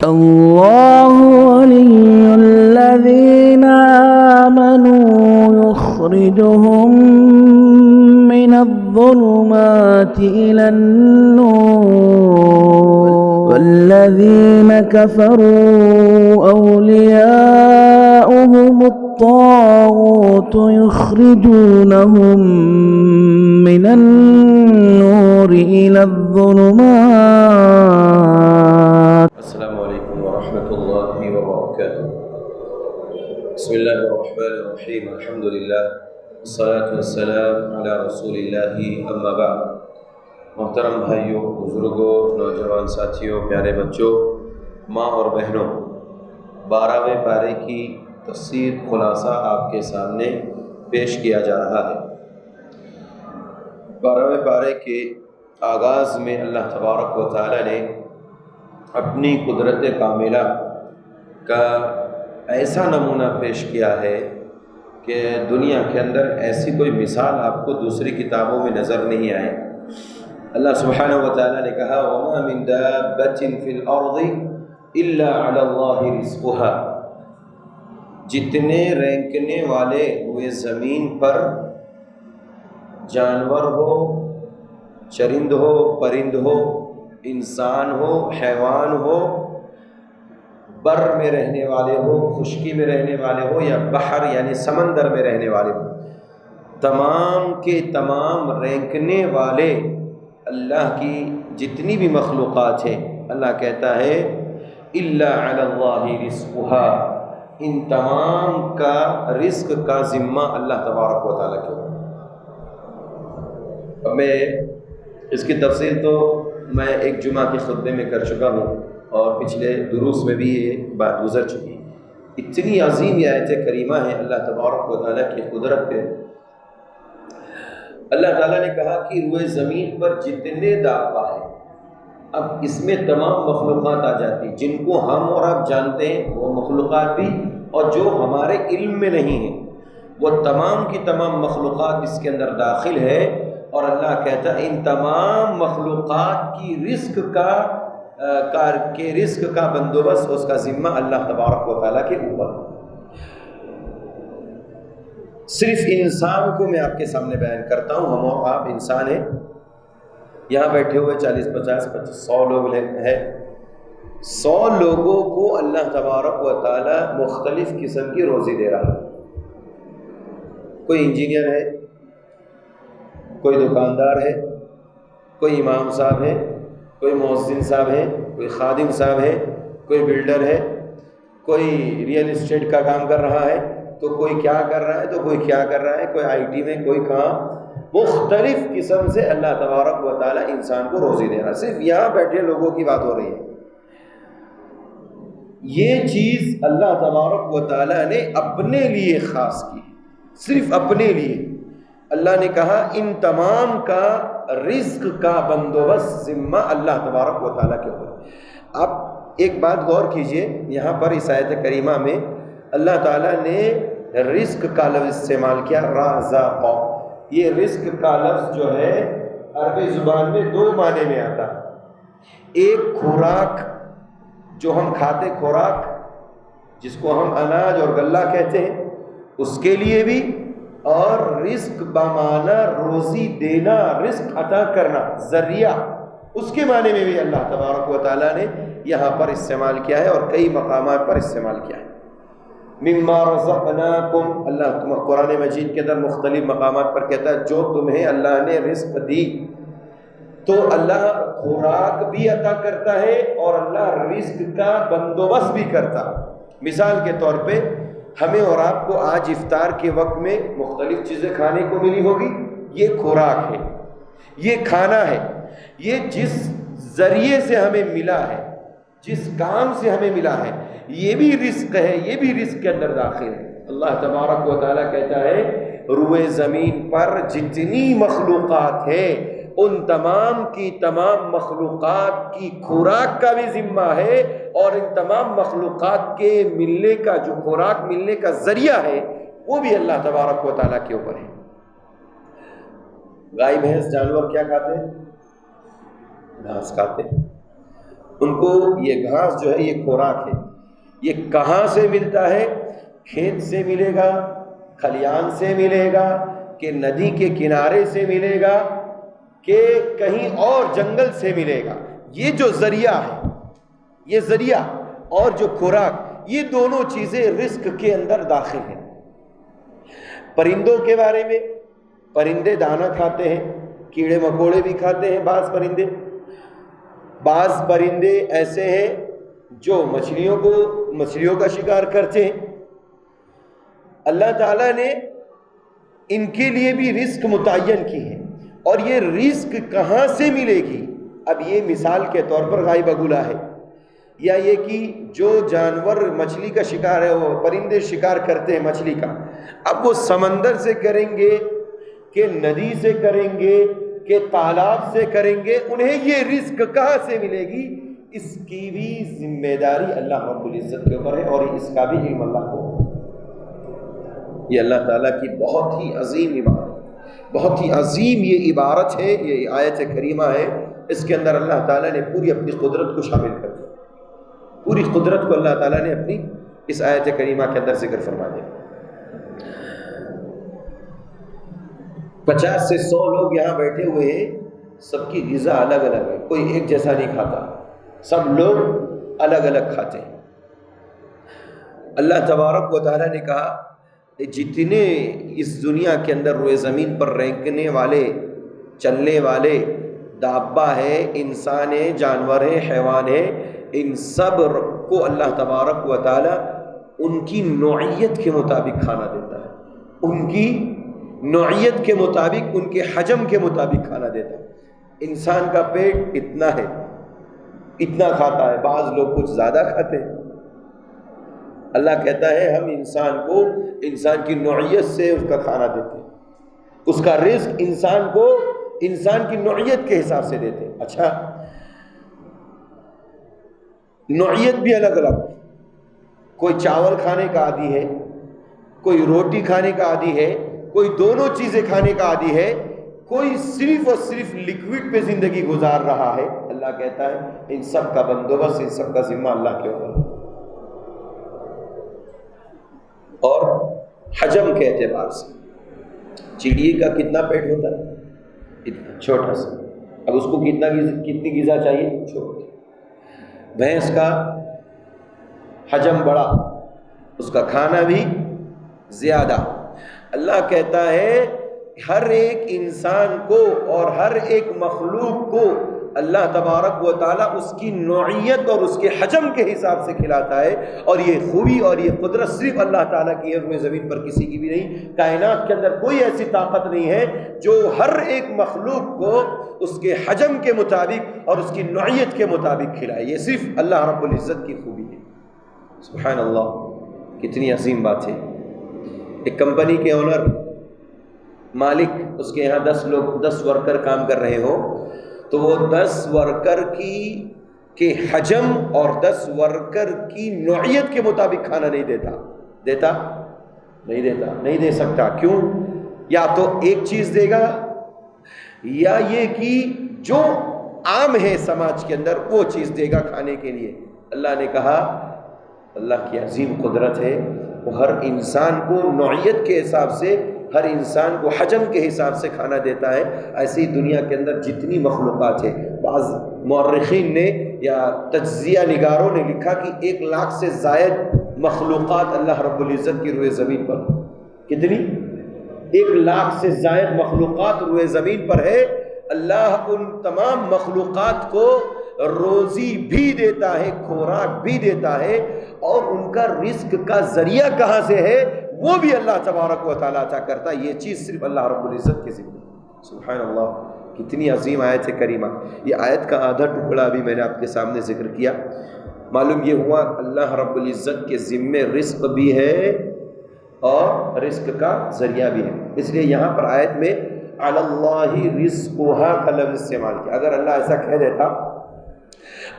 الله ولي الذين آمنوا يخرجهم من الظلمات إلى النور والذين كفروا أولياؤهم الطاغوت يخرجونهم من النور إلى الظلمات. السلام علیکم ورحمۃ اللہ وبرکاتہ. بسم اللہ الرحمن الرحیم. الحمدللہ والصلاة والسلام علی رسول اللہ. اما بعد. محترم بھائیوں، بزرگوں، نوجوان ساتھیوں، پیارے بچوں، ماں اور بہنوں، 12ویں پارے کی تفسیر خلاصہ آپ کے سامنے پیش کیا جا رہا ہے. 12ویں پارے کے آغاز میں اللہ تبارک و تعالی نے اپنی قدرت کاملہ کا ایسا نمونہ پیش کیا ہے کہ دنیا کے اندر ایسی کوئی مثال آپ کو دوسری کتابوں میں نظر نہیں آئے. اللہ سبحانہ و تعالیٰ نے کہا وَمَا مِن دَابَّةٍ فِي الْأَرْضِ إِلَّا عَلَى اللَّهِ رِزْقُهَا. جتنے رینکنے والے ہوئے زمین پر، جانور ہو، چرند ہو، پرند ہو، انسان ہو، حیوان ہو، بر میں رہنے والے ہو، خشکی میں رہنے والے ہو، یا بحر یعنی سمندر میں رہنے والے ہو، تمام کے تمام رینکنے والے اللہ کی جتنی بھی مخلوقات ہیں، اللہ کہتا ہے الا علی اللہ رزقها، ان تمام کا رزق کا ذمہ اللہ تبارک و تعالیٰ کے اوپر. میں اس کی تفصیل تو میں ایک جمعہ کے خطبے میں کر چکا ہوں اور پچھلے دروس میں بھی یہ بات گزر چکی. اتنی عظیم یہ آیت کریمہ ہے اللہ تبارک و تعالیٰ کی قدرت پہ. اللہ تعالیٰ نے کہا کہ روئے زمین پر جتنے دابہ ہیں، اب اس میں تمام مخلوقات آ جاتی ہیں جن کو ہم اور آپ جانتے ہیں، وہ مخلوقات بھی، اور جو ہمارے علم میں نہیں ہیں، وہ تمام کی تمام مخلوقات اس کے اندر داخل ہے. اور اللہ کہتا ہے ان تمام مخلوقات کی رزق کا بندوبست، اس کا ذمہ اللہ تبارک و تعالیٰ کے اوپر. صرف انسان کو میں آپ کے سامنے بیان کرتا ہوں. ہم اور آپ انسان ہیں، یہاں بیٹھے ہوئے 40 50 100 لوگ ہیں. 100 لوگوں کو اللہ تبارک و تعالیٰ مختلف قسم کی روزی دے رہا ہے. کوئی انجینئر ہے، کوئی دکاندار ہے، کوئی امام صاحب ہے، کوئی مؤذن صاحب ہے، کوئی خادم صاحب ہے، کوئی بلڈر ہے، کوئی ریئل اسٹیٹ کا کام کر رہا ہے، تو کوئی کیا کر رہا ہے، تو کوئی کیا کر رہا ہے، کوئی آئی ٹی میں، کوئی کام. مختلف قسم سے اللہ تبارک و تعالیٰ انسان کو روزی دے رہا ہے. صرف یہاں بیٹھے لوگوں کی بات ہو رہی ہے. یہ چیز اللہ تبارک و تعالیٰ نے اپنے لیے خاص کی، صرف اپنے لیے. اللہ نے کہا ان تمام کا رزق کا بندوبست ذمہ اللہ تبارک و تعالیٰ کے اوپر. آپ ایک بات غور کیجئے، یہاں پر اس آیت کریمہ میں اللہ تعالیٰ نے رزق کا لفظ استعمال کیا، رازق. یہ رزق کا لفظ جو ہے عربی زبان میں 2 معنی میں آتا ہے. ایک خوراک، جو ہم کھاتے خوراک، جس کو ہم اناج اور غلہ کہتے ہیں، اس کے لیے بھی، اور رزق بمعنی روزی دینا، رزق عطا کرنا، ذریعہ، اس کے معنی میں بھی اللہ تبارک و تعالیٰ نے یہاں پر استعمال کیا ہے اور کئی مقامات پر استعمال کیا ہے. مما رزقناکم، اللہ قرآن مجید کے اندر مختلف مقامات پر کہتا ہے جو تمہیں اللہ نے رزق دی. تو اللہ خوراک بھی عطا کرتا ہے اور اللہ رزق کا بندوبست بھی کرتا ہے. مثال کے طور پہ ہمیں اور آپ کو آج افطار کے وقت میں مختلف چیزیں کھانے کو ملی ہوگی، یہ خوراک ہے، یہ کھانا ہے. یہ جس ذریعے سے ہمیں ملا ہے، جس کام سے ہمیں ملا ہے، یہ بھی رزق ہے، یہ بھی رزق کے اندر داخل ہے. اللہ تبارک و تعالیٰ کہتا ہے روئے زمین پر جتنی مخلوقات ہیں، ان تمام کی تمام مخلوقات کی خوراک کا بھی ذمہ ہے، اور ان تمام مخلوقات کے ملنے کا، جو خوراک ملنے کا ذریعہ ہے، وہ بھی اللہ تبارک و تعالیٰ کے اوپر ہے. گائے بھینس جانور کیا کھاتے ہیں؟ گھاس کھاتے ہیں. ان کو یہ گھاس جو ہے یہ خوراک ہے. یہ کہاں سے ملتا ہے؟ کھیت سے ملے گا، کھلیان سے ملے گا، کہ ندی کے کنارے سے ملے گا، کہ کہیں اور جنگل سے ملے گا. یہ جو ذریعہ ہے، یہ ذریعہ اور جو خوراک، یہ دونوں چیزیں رزق کے اندر داخل ہیں. پرندوں کے بارے میں، پرندے دانہ کھاتے ہیں، کیڑے مکوڑے بھی کھاتے ہیں بعض پرندے. بعض پرندے ایسے ہیں جو مچھلیوں کا شکار کرتے ہیں. اللہ تعالیٰ نے ان کے لیے بھی رزق متعین کی ہے. اور یہ رزق کہاں سے ملے گی؟ اب یہ مثال کے طور پر غائبہ گلا ہے، یا یہ کہ جو جانور مچھلی کا شکار ہے، وہ پرندے شکار کرتے ہیں مچھلی کا، اب وہ سمندر سے کریں گے کہ ندی سے کریں گے کہ تالاب سے کریں گے، انہیں یہ رزق کہاں سے ملے گی؟ اس کی بھی ذمہ داری اللہ رب العزت کے اوپر ہے، اور اس کا بھی علم اللہ کو. یہ اللہ تعالیٰ کی بہت ہی عظیم عبارت، بہت ہی عظیم یہ عبارت ہے، یہ آیت کریمہ ہے. اس کے اندر اللہ تعالیٰ نے پوری اپنی قدرت کو شامل کر دیا. پوری قدرت کو اللہ تعالیٰ نے اپنی اس آیت کریمہ کے اندر ذکر فرما دیا. 50 سے 100 لوگ یہاں بیٹھے ہوئے ہیں، سب کی غذا الگ الگ ہے، کوئی ایک جیسا نہیں کھاتا، سب لوگ الگ الگ کھاتے ہیں. اللہ تبارک و تعالیٰ نے کہا جتنے اس دنیا کے اندر روئے زمین پر رینگنے والے، چلنے والے دابہ ہے، انسان ہے، جانور ہے، حیوان ہے، ان سب کو اللہ تبارک و تعالیٰ ان کی نوعیت کے مطابق کھانا دیتا ہے. ان کی نوعیت کے مطابق، ان کے حجم کے مطابق کھانا دیتا ہے. انسان کا پیٹ اتنا ہے، اتنا کھاتا ہے، بعض لوگ کچھ زیادہ کھاتے ہیں. اللہ کہتا ہے ہم انسان کو انسان کی نوعیت سے اس کا کھانا دیتے ہیں، اس کا رزق انسان کو انسان کی نوعیت کے حساب سے دیتے ہیں. اچھا، نوعیت بھی الگ الگ، کوئی چاول کھانے کا عادی ہے، کوئی روٹی کھانے کا عادی ہے، کوئی دونوں چیزیں کھانے کا عادی ہے، کوئی صرف اور صرف لکوڈ پہ زندگی گزار رہا ہے. اللہ کہتا ہے ان سب کا بندوبست، ان سب کا ذمہ اللہ کے اوپر ہے. اور حجم کے اعتبار سے چڑیے کا کتنا پیٹ ہوتا ہے؟ اتنا چھوٹا سا. اب اس کو کتنی غذا چاہیے؟ چھوٹی. بھینس کا حجم بڑا، اس کا کھانا بھی زیادہ. اللہ کہتا ہے ہر ایک انسان کو اور ہر ایک مخلوق کو اللہ تبارک و تعالیٰ اس کی نوعیت اور اس کے حجم کے حساب سے کھلاتا ہے. اور یہ خوبی اور یہ قدرت صرف اللہ تعالیٰ کی ہے، روئے زمین پر کسی کی بھی نہیں. کائنات کے اندر کوئی ایسی طاقت نہیں ہے جو ہر ایک مخلوق کو اس کے حجم کے مطابق اور اس کی نوعیت کے مطابق کھلائے. یہ صرف اللہ رب العزت کی خوبی ہے. سبحان اللہ، کتنی عظیم بات ہے. ایک کمپنی کے اونر، مالک، اس کے یہاں 10 ورکر کام کر رہے ہو، تو وہ 10 ورکر کے حجم اور 10 ورکر کی نوعیت کے مطابق کھانا نہیں دیتا نہیں دے سکتا. کیوں؟ یا تو ایک چیز دے گا، یا یہ کہ جو عام ہے سماج کے اندر وہ چیز دے گا کھانے کے لیے. اللہ نے کہا اللہ کی عظیم قدرت ہے، وہ ہر انسان کو نوعیت کے حساب سے، ہر انسان کو حجم کے حساب سے کھانا دیتا ہے. ایسی دنیا کے اندر جتنی مخلوقات ہیں، بعض مورخین نے یا تجزیہ نگاروں نے لکھا کہ 1 لاکھ سے زائد مخلوقات اللہ رب العزت کی روئے زمین پر. کتنی؟ 1 لاکھ سے زائد مخلوقات روئے زمین پر ہے. اللہ ان تمام مخلوقات کو روزی بھی دیتا ہے، خوراک بھی دیتا ہے، اور ان کا رزق کا ذریعہ کہاں سے ہے وہ بھی اللہ تبارک و تعالیٰ عطا کرتا ہے. یہ چیز صرف اللہ رب العزت کے ذمہ. سبحان اللہ، کتنی عظیم آیت ہے کریمہ. یہ آیت کا آدھا ٹکڑا بھی میں نے آپ کے سامنے ذکر کیا. معلوم یہ ہوا اللہ رب العزت کے ذمے رزق بھی ہے اور رزق کا ذریعہ بھی ہے. اس لیے یہاں پر آیت میں علی اللہ رزقھا کا لفظ استعمال کیا. اگر اللہ ایسا کہہ دیتا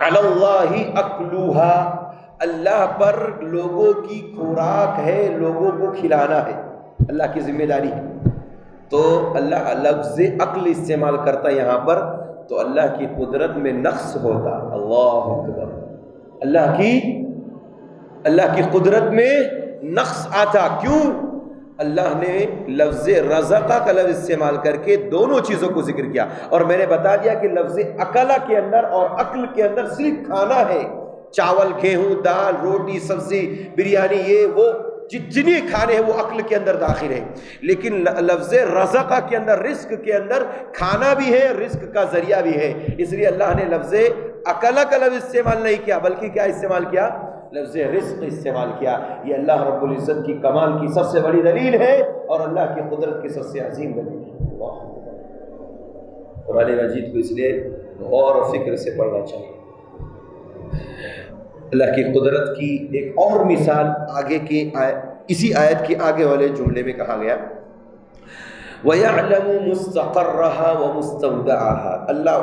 علی اللہ اکلوہا، اللہ پر لوگوں کی خوراک ہے، لوگوں کو کھلانا ہے، اللہ کی ذمہ داری ہے، تو اللہ لفظ عقل استعمال کرتا یہاں پر تو اللہ کی قدرت میں نقص ہوتا. اللہ اکبر. اللہ کی قدرت میں نقص آتا. کیوں؟ اللہ نے لفظ رزقہ کا لفظ استعمال کر کے دونوں چیزوں کو ذکر کیا. اور میں نے بتا دیا کہ لفظ اکلا کے اندر اور عقل کے اندر صرف کھانا ہے. چاول، گیہوں، دال، روٹی، سبزی، بریانی، یہ وہ جتنے کھانے ہیں وہ عقل کے اندر داخل ہیں. لیکن لفظ رزقہ کے اندر، رزق کے اندر کھانا بھی ہے، رزق کا ذریعہ بھی ہے. اس لیے اللہ نے لفظ اکلا کا لفظ استعمال نہیں کیا، بلکہ کیا استعمال کیا؟ لفظ رزق استعمال کیا. یہ اللہ رب العزت کی کمال کی سب سے بڑی دلیل ہے اور اللہ کی قدرت کی سب سے عظیم دلیل ہے. قرآن مجید کو اس لیے غور و فکر سے پڑھنا چاہیے. اللہ کی قدرت کی ایک اور مثال آگے کی اسی آیت کے آگے والے جملے میں کہا گیا وَيَعْلَمُ مُسْتَقَرَّهَا وَمُسْتَوْدَعَهَا. اللہ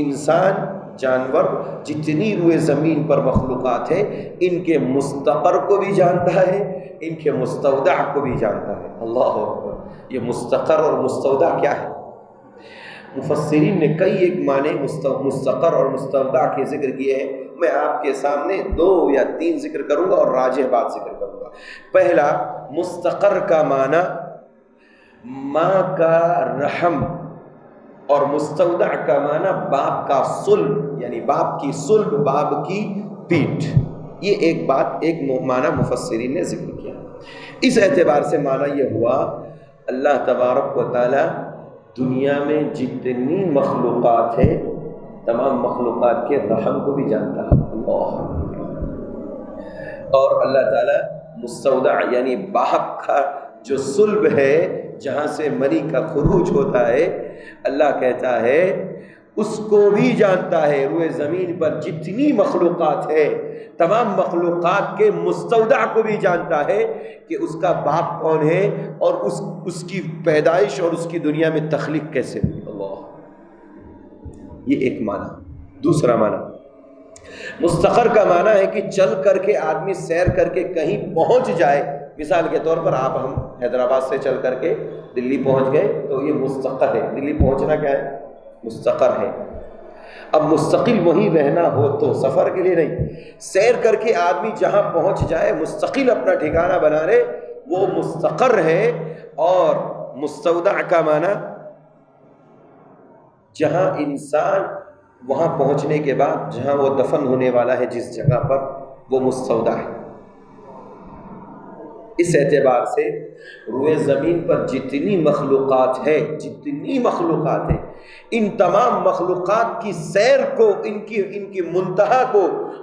انسان، جانور، جتنی روئے زمین پر مخلوقات ہیں، ان کے مستقر کو بھی جانتا ہے، ان کے مستودع کو بھی جانتا ہے. اللہ اکبر. یہ مستقر اور مستودع کیا ہے؟ مفسرین نے کئی ایک معنی مستقر اور مستودع کے ذکر کیے ہیں. میں آپ کے سامنے 2 یا 3 ذکر کروں گا اور راجح بات ذکر کروں گا. پہلا، مستقر کا معنی ماں کا رحم، اور مستودع کا معنی باپ کا صلب، یعنی باپ کی صلب، باپ کی پیٹھ. یہ ایک معنی مفسرین نے ذکر کیا. اس اعتبار سے معنی یہ ہوا اللہ تبارک و تعالی دنیا میں جتنی مخلوقات ہیں تمام مخلوقات کے رحم کو بھی جانتا ہے. اور اللہ تعالی مستودع یعنی باپ کا جو صلب ہے، جہاں سے منی کا خروج ہوتا ہے، اللہ کہتا ہے اس کو بھی جانتا ہے. روئے زمین پر جتنی مخلوقات ہے تمام مخلوقات کے مستودع کو بھی جانتا ہے کہ اس کا باپ کون ہے اور اس کی پیدائش اور اس کی دنیا میں تخلیق کیسے ہوئی. اللہ، یہ ایک معنی. دوسرا معنی مستقر کا معنی ہے کہ چل کر کے آدمی سیر کر کے کہیں پہنچ جائے. مثال کے طور پر ہم حیدرآباد سے چل کر کے دلی پہنچ گئے تو یہ مستقر ہے. دلی پہنچنا کیا ہے؟ مستقر ہے. اب مستقل وہیں رہنا ہو تو سفر کے لیے نہیں، سیر کر کے آدمی جہاں پہنچ جائے مستقل اپنا ٹھکانہ بنا لے، وہ مستقر ہے. اور مستودع کا معنی جہاں انسان وہاں پہنچنے کے بعد جہاں وہ دفن ہونے والا ہے جس جگہ پر، وہ مستودع ہے. اس اعتبار سے روئے زمین پر جتنی مخلوقات ہیں ان تمام مخلوقات کی سیر کو، ان کی منتہا کو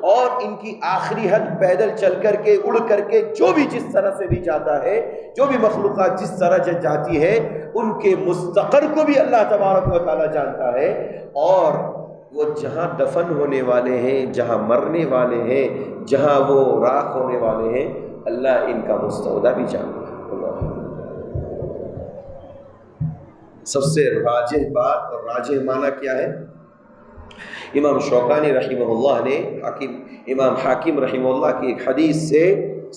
اور ان کی آخری حد پیدل چل کر کے، اڑ کر کے، جو بھی جس طرح سے بھی جاتا ہے، جو بھی مخلوقات جس طرح جاتی ہے، ان کے مستقر کو بھی اللہ تبارک و تعالی جانتا ہے. اور وہ جہاں دفن ہونے والے ہیں، جہاں مرنے والے ہیں، جہاں وہ راکھ ہونے والے ہیں، اللہ ان کا مستودع بھی جانتا ہے. سب سے راجح بات اور راجح معنی کیا ہے؟ امام شوکانی رحمہ اللہ نے امام حاکم رحمہ اللہ کی ایک حدیث سے،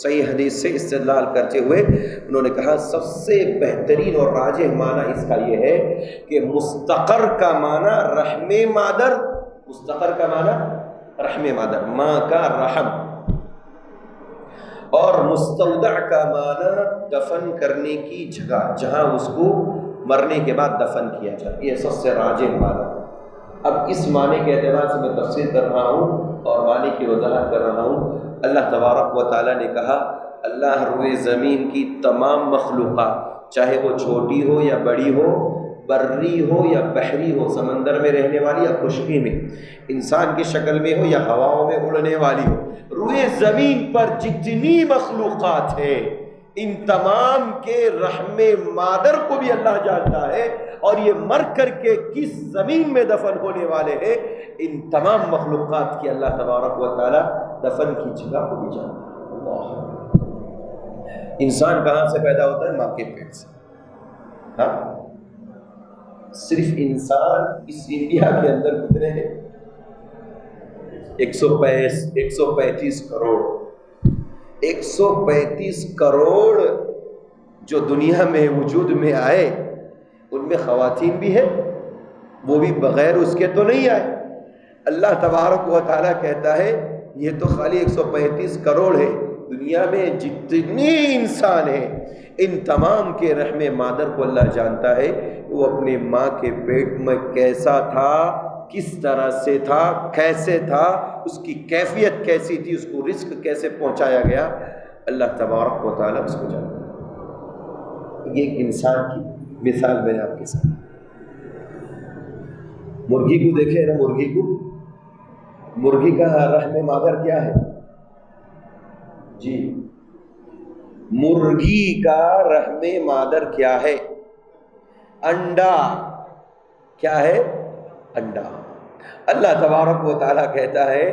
صحیح حدیث سے استدلال کرتے ہوئے انہوں نے کہا سب سے بہترین اور راجح معنی اس کا یہ ہے کہ مستقر کا معنی رحم مادر، مستقر کا معنی رحم مادر، ماں کا رحم، اور مستودع کا معنی دفن کرنے کی جگہ، جہاں اس کو مرنے کے بعد دفن کیا جائے. یہ سب سے راجح معنی. اب اس معنی کے اعتبار سے میں تفسیر کر رہا ہوں اور معنی کی وضاحت کر رہا ہوں. اللہ تبارک و تعالیٰ نے کہا اللہ روئے زمین کی تمام مخلوقات، چاہے وہ چھوٹی ہو یا بڑی ہو، بری ہو یا بحری ہو، سمندر میں رہنے والی یا خشکی میں، انسان کی شکل میں ہو یا ہواؤں میں اڑنے والی ہو، روئے زمین پر جتنی مخلوقات ہیں ان تمام کے رحم مادر کو بھی اللہ جانتا ہے. اور یہ مر کر کے کس زمین میں دفن ہونے والے ہیں، ان تمام مخلوقات کی اللہ تبارک و تعالی دفن کی جگہ کو بھی جانتا ہے. اللہ، انسان کہاں سے پیدا ہوتا ہے؟ ماں کے پیٹ سے. ہاں، صرف انسان اس انڈیا کے اندر کتنے ہیں؟ 135 کروڑ. 135 کروڑ جو دنیا میں وجود میں آئے، ان میں خواتین بھی ہیں وہ بھی بغیر اس کے تو نہیں آئے۔ اللہ تبارک و تعالیٰ کہتا ہے یہ تو خالی 135 کروڑ ہے، دنیا میں جتنے انسان ہیں ان تمام کے رحم مادر کو اللہ جانتا ہے وہ اپنے ماں کے پیٹ میں کیسا تھا، کس طرح سے تھا، کیسے تھا، اس کی کیفیت کیسی تھی، اس کو رزق کیسے پہنچایا گیا، اللہ تبارک و تعالیٰ اس کو جانتا ہے۔ یہ ایک انسان کی مثال میں نے آپ کے ساتھ، مرغی کو دیکھے نا، مرغی کا رحم مادر کیا ہے؟ جی، مرغی کا رحم مادر کیا ہے؟ انڈا۔ کیا ہے؟ انڈا۔ اللہ تبارک و تعالیٰ کہتا ہے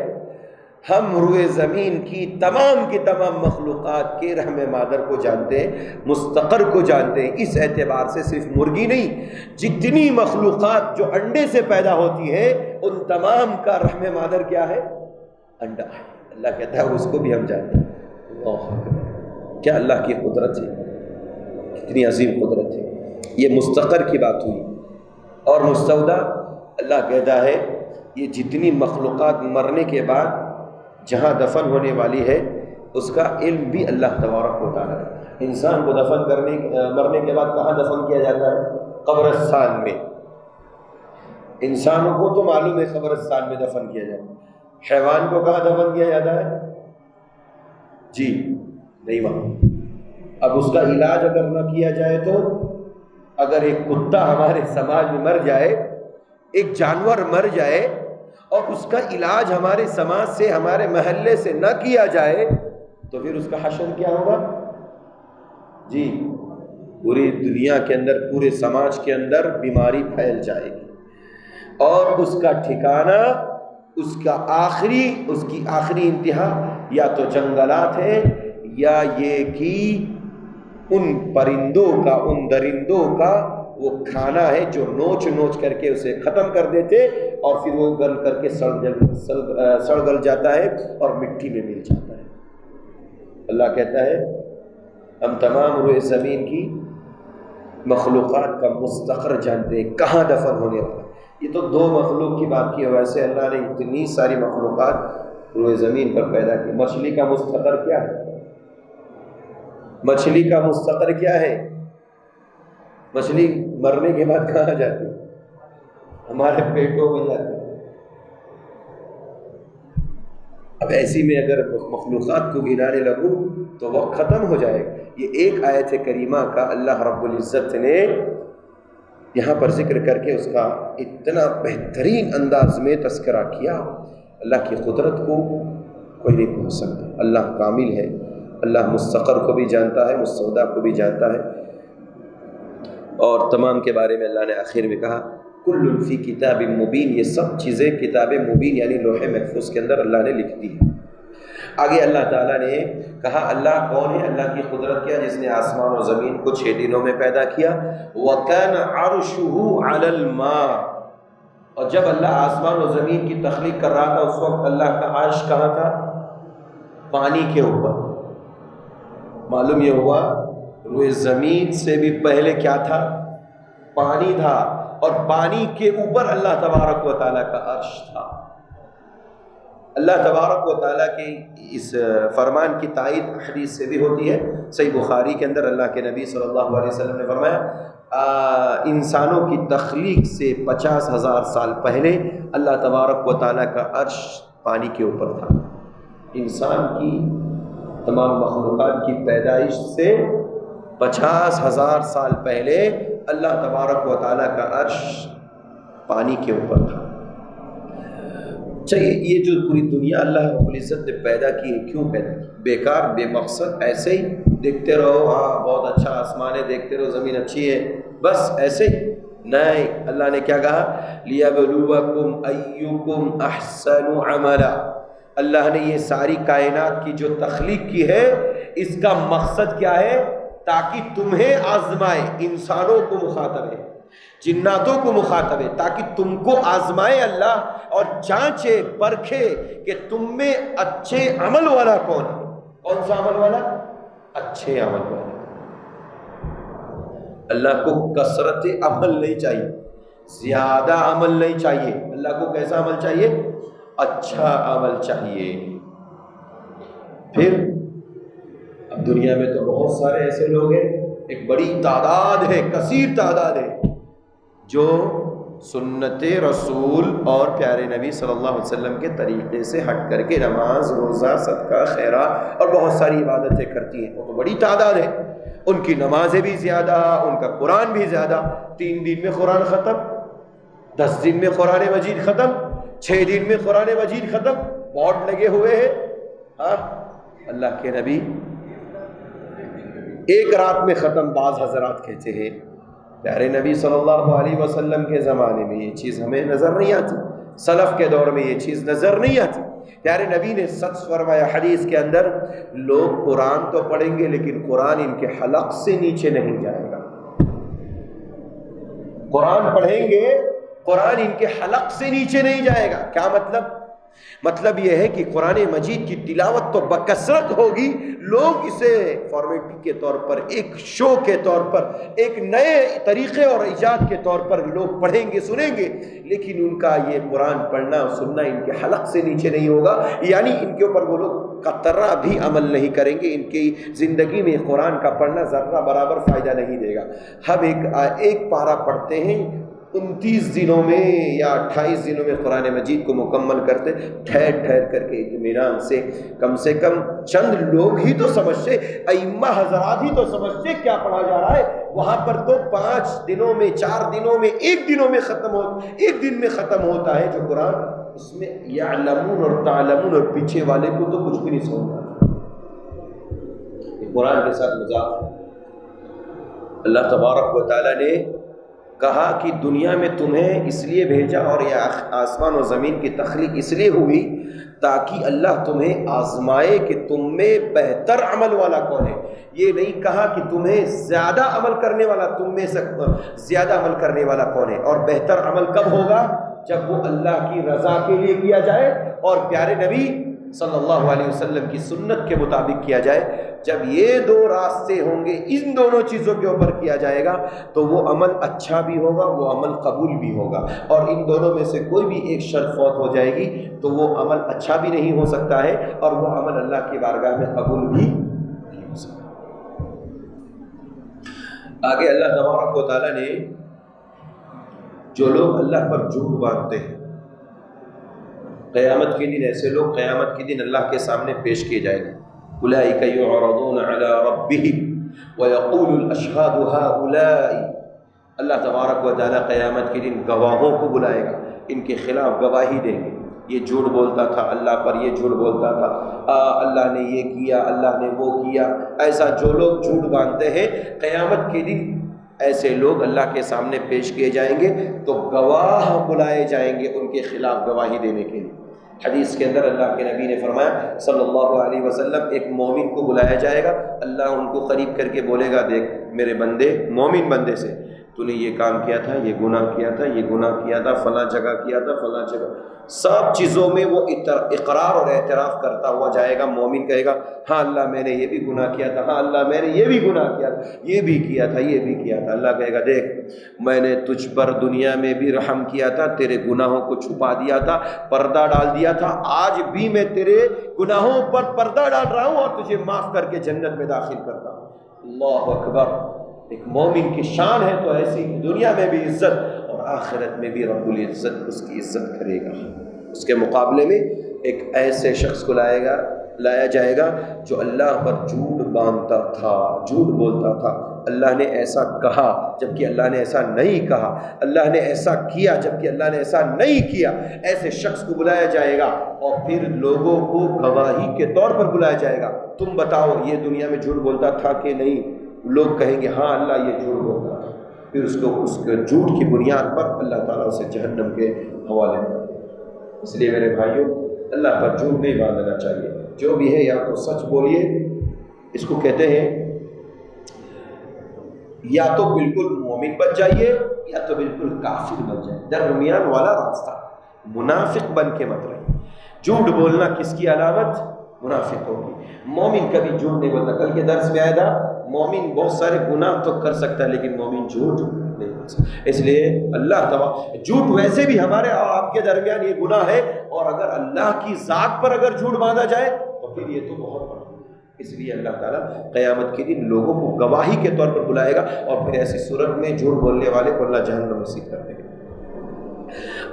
ہم روئے زمین کی تمام مخلوقات کے رحم مادر کو جانتے ہیں، مستقر کو جانتے ہیں۔ اس اعتبار سے صرف مرغی نہیں، جتنی مخلوقات جو انڈے سے پیدا ہوتی ہے ان تمام کا رحم مادر کیا ہے؟ انڈا ہے۔ اللہ کہتا ہے اس کو بھی ہم جانتے ہیں۔ اللہ اکبر، کیا اللہ کی قدرت ہے، کتنی عظیم قدرت ہے۔ یہ مستقر کی بات ہوئی، اور مستودع اللہ کہتا ہے یہ جتنی مخلوقات مرنے کے بعد جہاں دفن ہونے والی ہے اس کا علم بھی اللہ تبارک و تعالیٰ ہے۔ انسان کو مرنے کے بعد کہاں دفن کیا جاتا ہے؟ قبرستان میں۔ انسانوں کو تو معلوم ہے قبرستان میں دفن کیا جاتا ہے، حیوان کو کہاں دفن کیا جاتا ہے؟ جی نہیں وہاں۔ اب اس کا علاج اگر نہ کیا جائے تو، اگر ایک کتا ہمارے سماج میں مر جائے، ایک جانور مر جائے اور اس کا علاج ہمارے سماج سے، ہمارے محلے سے نہ کیا جائے تو پھر اس کا حشر کیا ہوگا؟ جی، پوری دنیا کے اندر، پورے سماج کے اندر بیماری پھیل جائے گی، اور اس کا ٹھکانہ، اس کی آخری انتہا یا تو جنگلات ہے، یا یہ کہ ان پرندوں کا، ان درندوں کا وہ کھانا ہے جو نوچ کر کے اسے ختم کر دیتے، اور پھر وہ گل کر کے سڑ گل جاتا ہے اور مٹی میں مل جاتا ہے۔ اللہ کہتا ہے ہم تمام روئے زمین کی مخلوقات کا مستقر جانتے ہیں، کہاں دفن ہونے والا۔ یہ تو 2 مخلوق کی بات کی ہے، ویسے اللہ نے اتنی ساری مخلوقات روئے زمین پر پیدا کی۔ مچھلی کا مستقر کیا ہے؟ مچھلی کا مستقر کیا ہے؟ مچھلی مرنے کے بعد کہاں جاتی ہے؟ ہمارے پیٹوں میں جاتی ہے۔ اب ایسی میں اگر مخلوقات کو گنانے لگوں تو وقت ختم ہو جائے گا۔ یہ ایک آیت کریمہ کا اللہ رب العزت نے یہاں پر ذکر کر کے اس کا اتنا بہترین انداز میں تذکرہ کیا۔ اللہ کی قدرت کو کوئی نہیں پہنچ سکتا۔ اللہ کامل ہے، اللہ مستقر کو بھی جانتا ہے، مستودع کو بھی جانتا ہے، اور تمام کے بارے میں اللہ نے آخر میں کہا کل فی کتاب مبین، یہ سب چیزیں کتاب مبین یعنی لوح محفوظ کے اندر اللہ نے لکھ دی ہے۔ آگے اللہ تعالیٰ نے کہا اللہ کون ہے، اللہ کی قدرت کیا، جس نے آسمان و زمین کو 6 دنوں میں پیدا کیا۔ وَكَانَ عَرْشُهُ عَلَى الْمَاءِ، اور جب اللہ آسمان و زمین کی تخلیق کر رہا تھا اس وقت اللہ کا عرش کہاں تھا؟ پانی کے اوپر۔ معلوم یہ ہوا روئے زمین سے بھی پہلے کیا تھا؟ پانی تھا، اور پانی کے اوپر اللہ تبارک و تعالیٰ کا عرش تھا۔ اللہ تبارک و تعالیٰ کے اس فرمان کی تائید حدیث سے بھی ہوتی ہے۔ صحیح بخاری کے اندر اللہ کے نبی صلی اللہ علیہ وسلم نے فرمایا انسانوں کی تخلیق سے 50,000 سال پہلے اللہ تبارک و تعالیٰ کا عرش پانی کے اوپر تھا۔ انسان کی تمام مخلوقات کی پیدائش سے 50,000 سال پہلے اللہ تبارک و تعالیٰ کا عرش پانی کے اوپر تھا۔ چاہیے یہ جو پوری دنیا اللہ رب العزت نے پیدا کی ہے، کیوں پیدا کی؟ بیکار، بے مقصد ایسے ہی دیکھتے رہو، ہاں بہت اچھا آسمان ہے، دیکھتے رہو زمین اچھی ہے، بس ایسے ہی نہیں۔ اللہ نے کیا کہا؟ لِيَبْلُوَكُمْ أَيُّكُمْ أَحْسَنُ عَمَلًا۔ اللہ نے یہ ساری کائنات کی جو تخلیق کی ہے اس کا مقصد کیا ہے؟ تاکہ تمہیں آزمائے، انسانوں کو مخاطب ہے، جناتوں کو مخاطب ہے، تاکہ تم کو آزمائے اللہ اور جانچے پرکھے کہ تم میں اچھے عمل والا کون ہے۔ کون سا عمل والا؟ اچھے عمل والا۔ اللہ کو کثرت عمل نہیں چاہیے، زیادہ عمل نہیں چاہیے، اللہ کو کیسا عمل چاہیے؟ اچھا عمل چاہیے۔ پھر اب دنیا میں تو بہت سارے ایسے لوگ ہیں، ایک بڑی تعداد ہے، کثیر تعداد ہے، جو سنت رسول اور پیارے نبی صلی اللہ علیہ وسلم کے طریقے سے ہٹ کر کے نماز، روزہ، صدقہ، خیرات اور بہت ساری عبادتیں کرتی ہیں۔ وہ تو بڑی تعداد ہے، ان کی نمازیں بھی زیادہ، ان کا قرآن بھی زیادہ۔ 3 دن میں قرآن ختم، 10 دن میں قرآن مجید ختم، 6 دن میں قرآن مجید ختم، بورڈ لگے ہوئے ہیں۔ ہاں، اللہ کے نبی ایک رات میں ختم بعض حضرات کہتے ہیں۔ پیارے نبی صلی اللہ علیہ وسلم کے زمانے میں یہ چیز ہمیں نظر نہیں آتی، سلف کے دور میں یہ چیز نظر نہیں آتی۔ پیارے نبی نے سچ فرمایا حدیث کے اندر، لوگ قرآن تو پڑھیں گے لیکن قرآن ان کے حلق سے نیچے نہیں جائے گا۔ قرآن پڑھیں گے، قرآن ان کے حلق سے نیچے نہیں جائے گا۔ کیا مطلب؟ مطلب یہ ہے کہ قرآن مجید کی تلاوت تو بکثرت ہوگی، لوگ اسے فارمیلٹی کے طور پر، ایک شو کے طور پر، ایک نئے طریقے اور ایجاد کے طور پر لوگ پڑھیں گے، سنیں گے، لیکن ان کا یہ قرآن پڑھنا اور سننا ان کے حلق سے نیچے نہیں ہوگا، یعنی ان کے اوپر وہ لوگ قطرہ بھی عمل نہیں کریں گے، ان کی زندگی میں قرآن کا پڑھنا ذرہ برابر فائدہ نہیں دے گا۔ ہم ایک پارہ پڑھتے ہیں 29 دنوں میں یا 28 دنوں میں قرآن مجید کو مکمل کرتے، ٹھہر کر کے اطمینان سے کم چند لوگ ہی تو سمجھتے، ائمہ حضرات ہی تو سمجھتے کیا پڑھا جا رہا ہے۔ وہاں پر تو 5 دنوں میں، 4 دنوں میں، 1 دن میں ختم ہوتا ہے جو قرآن، اس میں یعلمون اور تعلمون اور پیچھے والے کو تو کچھ بھی نہیں سمجھتا۔ قرآن کے ساتھ مذاق۔ اللہ تبارک و تعالیٰ نے کہا کہ دنیا میں تمہیں اس لیے بھیجا اور یہ آسمان و زمین کی تخلیق اس لیے ہوئی تاکہ اللہ تمہیں آزمائے کہ تم میں بہتر عمل والا کون ہے۔ یہ نہیں کہا کہ تمہیں زیادہ عمل کرنے والا، تم میں سے زیادہ عمل کرنے والا کون ہے۔ اور بہتر عمل کب ہوگا؟ جب وہ اللہ کی رضا کے لیے کیا جائے اور پیارے نبی صلی اللہ علیہ وسلم کی سنت کے مطابق کیا جائے۔ جب یہ 2 راستے ہوں گے، ان دونوں چیزوں کے اوپر کیا جائے گا تو وہ عمل اچھا بھی ہوگا، وہ عمل قبول بھی ہوگا۔ اور ان دونوں میں سے کوئی بھی ایک شرط فوت ہو جائے گی تو وہ عمل اچھا بھی نہیں ہو سکتا ہے اور وہ عمل اللہ کی بارگاہ میں قبول بھی نہیں ہو سکتا۔ آگے اللہ تبارک و تعالیٰ نے جو لوگ اللہ پر جھوٹ باندھتے ہیں، قیامت کے دن ایسے لوگ قیامت کے دن اللہ کے سامنے پیش کیے جائیں گے۔ اولئک یعرضون علی ربہم ویقول الاشہاد ہؤلاء، اللہ تبارک و تعالیٰ قیامت کے دن گواہوں کو بلائے گا، ان کے خلاف گواہی دیں گے۔ یہ جھوٹ بولتا تھا اللہ پر، یہ جھوٹ بولتا تھا، اللہ نے یہ کیا، اللہ نے وہ کیا۔ ایسا جو لوگ جھوٹ باندھتے ہیں، قیامت کے دن ایسے لوگ اللہ کے سامنے پیش کیے جائیں گے تو گواہ بلائے جائیں گے ان کے خلاف گواہی دینے کے لیے۔ حدیث کے اندر اللہ کے نبی نے فرمایا صلی اللہ علیہ وسلم، ایک مومن کو بلایا جائے گا، اللہ ان کو قریب کر کے بولے گا، دیکھ میرے بندے، مومن بندے سے، تو نے یہ کام کیا تھا، یہ گناہ کیا تھا، یہ گناہ کیا تھا، فلاں جگہ کیا تھا، فلاں جگہ، سب چیزوں میں وہ اقرار اور اعتراف کرتا ہوا جائے گا۔ مومن کہے گا ہاں اللہ میں نے یہ بھی گناہ کیا تھا، ہاں اللہ میں نے یہ بھی گناہ کیا تھا، یہ بھی کیا تھا، یہ بھی کیا تھا۔ اللہ کہے گا دیکھ میں نے تجھ پر دنیا میں بھی رحم کیا تھا، تیرے گناہوں کو چھپا دیا تھا، پردہ ڈال دیا تھا، آج بھی میں تیرے گناہوں پر پردہ ڈال رہا ہوں اور تجھے معاف کر کے جنت میں داخل کرتا ہوں۔ اللہ اکبر! ایک مومن کی شان ہے تو ایسی، دنیا میں بھی عزت اور آخرت میں بھی رب العزت اس کی عزت کرے گا۔ اس کے مقابلے میں ایک ایسے شخص کو لایا جائے گا جو اللہ پر جھوٹ باندھتا تھا، جھوٹ بولتا تھا، اللہ نے ایسا کہا جبکہ اللہ نے ایسا نہیں کہا، اللہ نے ایسا کیا جبکہ اللہ نے ایسا نہیں کیا۔ ایسے شخص کو بلایا جائے گا اور پھر لوگوں کو گواہی کے طور پر بلایا جائے گا، تم بتاؤ یہ دنیا میں جھوٹ بولتا تھا کہ نہیں؟ لوگ کہیں گے ہاں اللہ یہ جھوٹ بولتا تھا، پھر اس کے جھوٹ کی بنیاد پر اللہ تعالیٰ اسے جہنم کے حوالے کر۔ اس لیے میرے بھائیوں، اللہ پر جھوٹ نہیں باندھنا چاہیے، جو بھی ہے یا تو سچ بولیے، اس کو کہتے ہیں یا تو بالکل مومن بن جائیے یا تو بالکل کافر بن جائیے، درمیان والا راستہ، منافق بن کے مت رہیے۔ جھوٹ بولنا کس کی علامت؟ منافق ہوگی۔ مومن کبھی جھوٹ نہیں بولتا۔ کل کے درس میں آیا تھا مومن بہت سارے گناہ تو کر سکتا ہے لیکن مومن جھوٹ نہیں۔ اس لیے اللہ تعالیٰ جھوٹ ویسے بھی ہمارے اور آپ کے درمیان یہ گناہ ہے، اور اگر اللہ کی ذات پر اگر جھوٹ باندھا جائے تو پھر یہ تو بہت بڑا۔ اس لیے اللہ تعالیٰ قیامت کے دن لوگوں کو گواہی کے طور پر بلائے گا، اور پھر ایسی صورت میں جھوٹ بولنے والے کو اللہ جہنم نصیب کر دے گا۔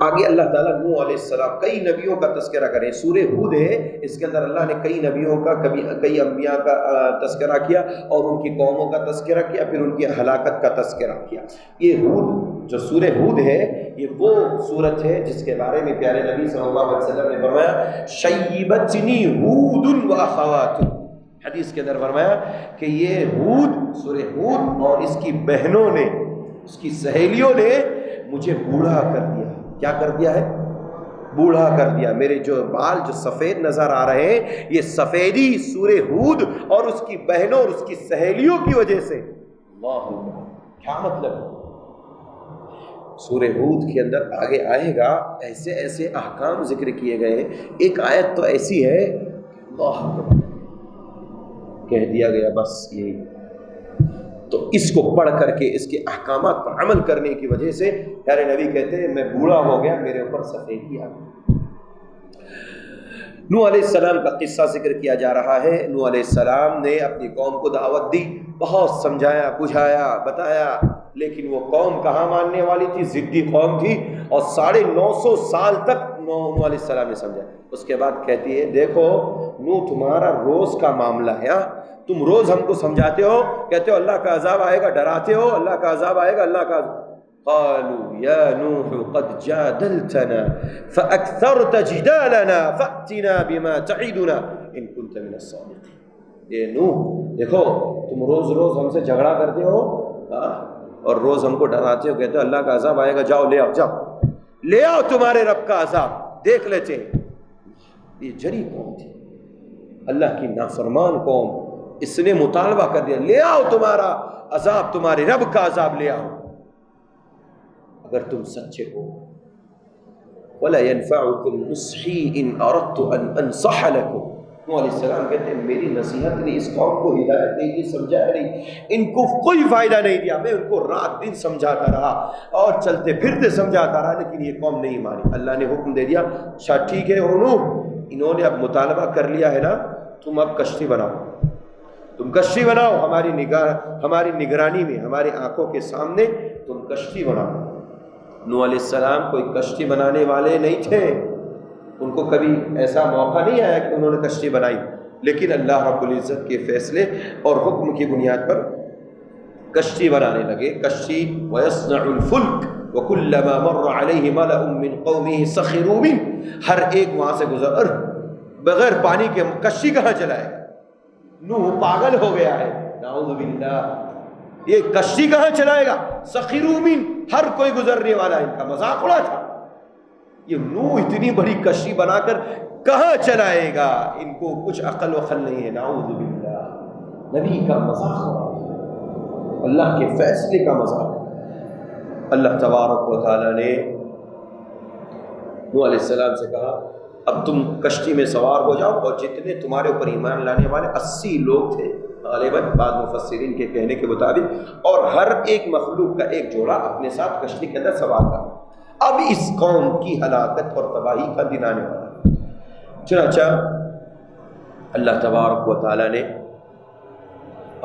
آگے اللہ تعالیٰ نوح علیہ السلام، کئی نبیوں کا تذکرہ کریں، سورہ ہود ہے، اس کے اندر اللہ نے کئی نبیوں کا کئی انبیاء کا تذکرہ کیا، اور ان کی قوموں کا تذکرہ کیا، پھر ان کی ہلاکت کا تذکرہ کیا۔ یہ ہود جو سورہ ہود ہے، یہ وہ سورت ہے جس کے بارے میں پیارے نبی صلی اللہ علیہ وسلم نے فرمایا شیبتنی ہود و اخواتہ، حدیث کے اندر فرمایا کہ یہ ہود، سورہ ہود اور اس کی بہنوں نے، اس کی سہیلیوں نے مجھے بوڑھا کر دیا۔ کیا کر دیا ہے؟ بوڑھا کر دیا۔ میرے جو بال جو سفید نظر آ رہے ہیں، یہ سفیدی سورہ ہود اور اس کی بہنوں اور اس کی سہیلیوں کی وجہ سے۔ اللہ کیا مطلب؟ سورہ ہود کے اندر آگے آئے گا، ایسے ایسے احکام ذکر کیے گئے ہیں۔ ایک آیت تو ایسی ہے، اللہ کہہ دیا گیا بس یہی، تو اس کو پڑھ کر کے اس کے احکامات پر عمل کرنے کی وجہ سے پیارے نبی کہتے ہیں میں بوڑھا ہو گیا، میرے اوپر سفیدی آ گئی۔ نوح علیہ السلام کا قصہ ذکر کیا جا رہا ہے۔ نوح علیہ السلام نے اپنی قوم کو دعوت دی، بہت سمجھایا بجھایا بتایا، لیکن وہ قوم کہاں ماننے والی تھی؟ ضدی قوم تھی، اور 950 سال تک نوح علیہ السلام نے سمجھا۔ اس کے بعد کہتی ہے دیکھو نوح تمہارا روز کا معاملہ ہے، تم روز ہم کو سمجھاتے ہو، کہتے ہو اللہ کا عذاب آئے گا، ڈراتے ہو اللہ کا عذاب آئے گا، اللہ کا عذاب۔ قالوا یا نوح قد جادلتنا فاکثرت جدالنا فأتنا بما تعدنا ان كنت من الصادقین۔ اے نوح دیکھو تم روز روز ہم سے جھگڑا کرتے ہو اور روز ہم کو ڈراتے ہو، کہتے ہو اللہ کا عذاب آئے گا، جاؤ لے آؤ، جاؤ لے آؤ تمہارے رب کا عذاب دیکھ لیتے ہیں۔ یہ جری قوم تھی، اللہ کی نافرمان قوم، اس نے مطالبہ کر دیا لے آؤ تمہارا عذاب، تمہارے رب کا عذاب لے آؤ اگر تم سچے ہو۔ وَلَا يَنْفَعُكُمْ نُصْحِي إِنْ أَرَدْتُ أَنْ أَنْصَحَ لَكُمْ۔ نوح علیہ السلام کہتے ہیں میری نصیحت نے اس قوم کو ہدایت نہیں دی، سمجھایا نہیں، ان کو کوئی فائدہ نہیں دیا، میں ان کو رات دن سمجھاتا رہا اور چلتے پھرتے سمجھاتا رہا، لیکن یہ قوم نہیں مانی۔ اللہ نے حکم دے دیا اچھا ٹھیک ہے نوح، انہوں نے اب مطالبہ کر لیا ہے نا، تم اب کشتی بناؤ، تم کشتی بناؤ، ہماری نگرانی میں، ہماری آنکھوں کے سامنے تم کشتی بناؤ۔ نوح علیہ السلام کوئی کشتی بنانے والے نہیں تھے، ان کو کبھی ایسا موقع نہیں آیا کہ انہوں نے کشتی بنائی، لیکن اللہ رب العزت کے فیصلے اور حکم کی بنیاد پر کشتی بنانے لگے۔ کشتی وَيَصْنَعُ الْفُلْكَ وَكُلَّمَا مَرَّ عَلَيْهِ مَلَأٌ مِّن قَوْمِهِ سَخِرُوا مِنْهُ، ہر ایک وہاں سے گزر بغیر پانی کے کشتی کہاں چلائے گا؟ نوح پاگل ہو گیا ہے، نعوذ باللہ، یہ کشتی کہاں چلائے گا؟ سخروا من، ہر کوئی گزرنے والا ان کا مذاق اڑا تھا، یہ نوح اتنی بڑی کشتی بنا کر کہاں چلائے گا؟ ان کو کچھ عقل و خل نہیں ہے، نعوذ باللہ، نبی کا مذاق اڑا، اللہ کے فیصلے کا مذاق۔ اللہ تبارک و تعالی نے نوح علیہ السلام سے کہا اب تم کشتی میں سوار ہو جاؤ، اور جتنے تمہارے اوپر ایمان لانے والے 80 لوگ تھے غالباً بعض مفسرین کے کہنے کے مطابق، اور ہر ایک مخلوق کا ایک جوڑا اپنے ساتھ کشتی کے اندر سوار تھا۔ اب اس قوم کی ہلاکت اور تباہی کا دن آنے والا ہے۔ چنانچہ اللہ تبارک و تعالیٰ نے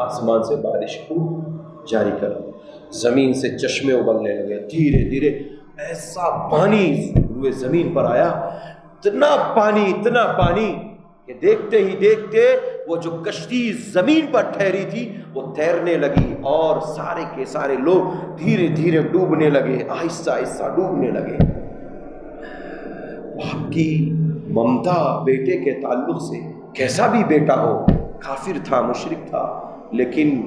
آسمان سے بارش کو جاری کر دی، زمین سے چشمے ابلنے لگے، دھیرے دھیرے ایسا پانی روئے زمین پر آیا، اتنا پانی کہ دیکھتے ہی دیکھتے وہ جو کشتی زمین پر ٹھہری تھی وہ تیرنے لگی، اور سارے کے سارے لوگ دھیرے دھیرے ڈوبنے لگے، آہستہ آہستہ ڈوبنے لگے۔ باپ کی ممتا بیٹے کے تعلق سے، کیسا بھی بیٹا ہو، کافر تھا مشرک تھا، لیکن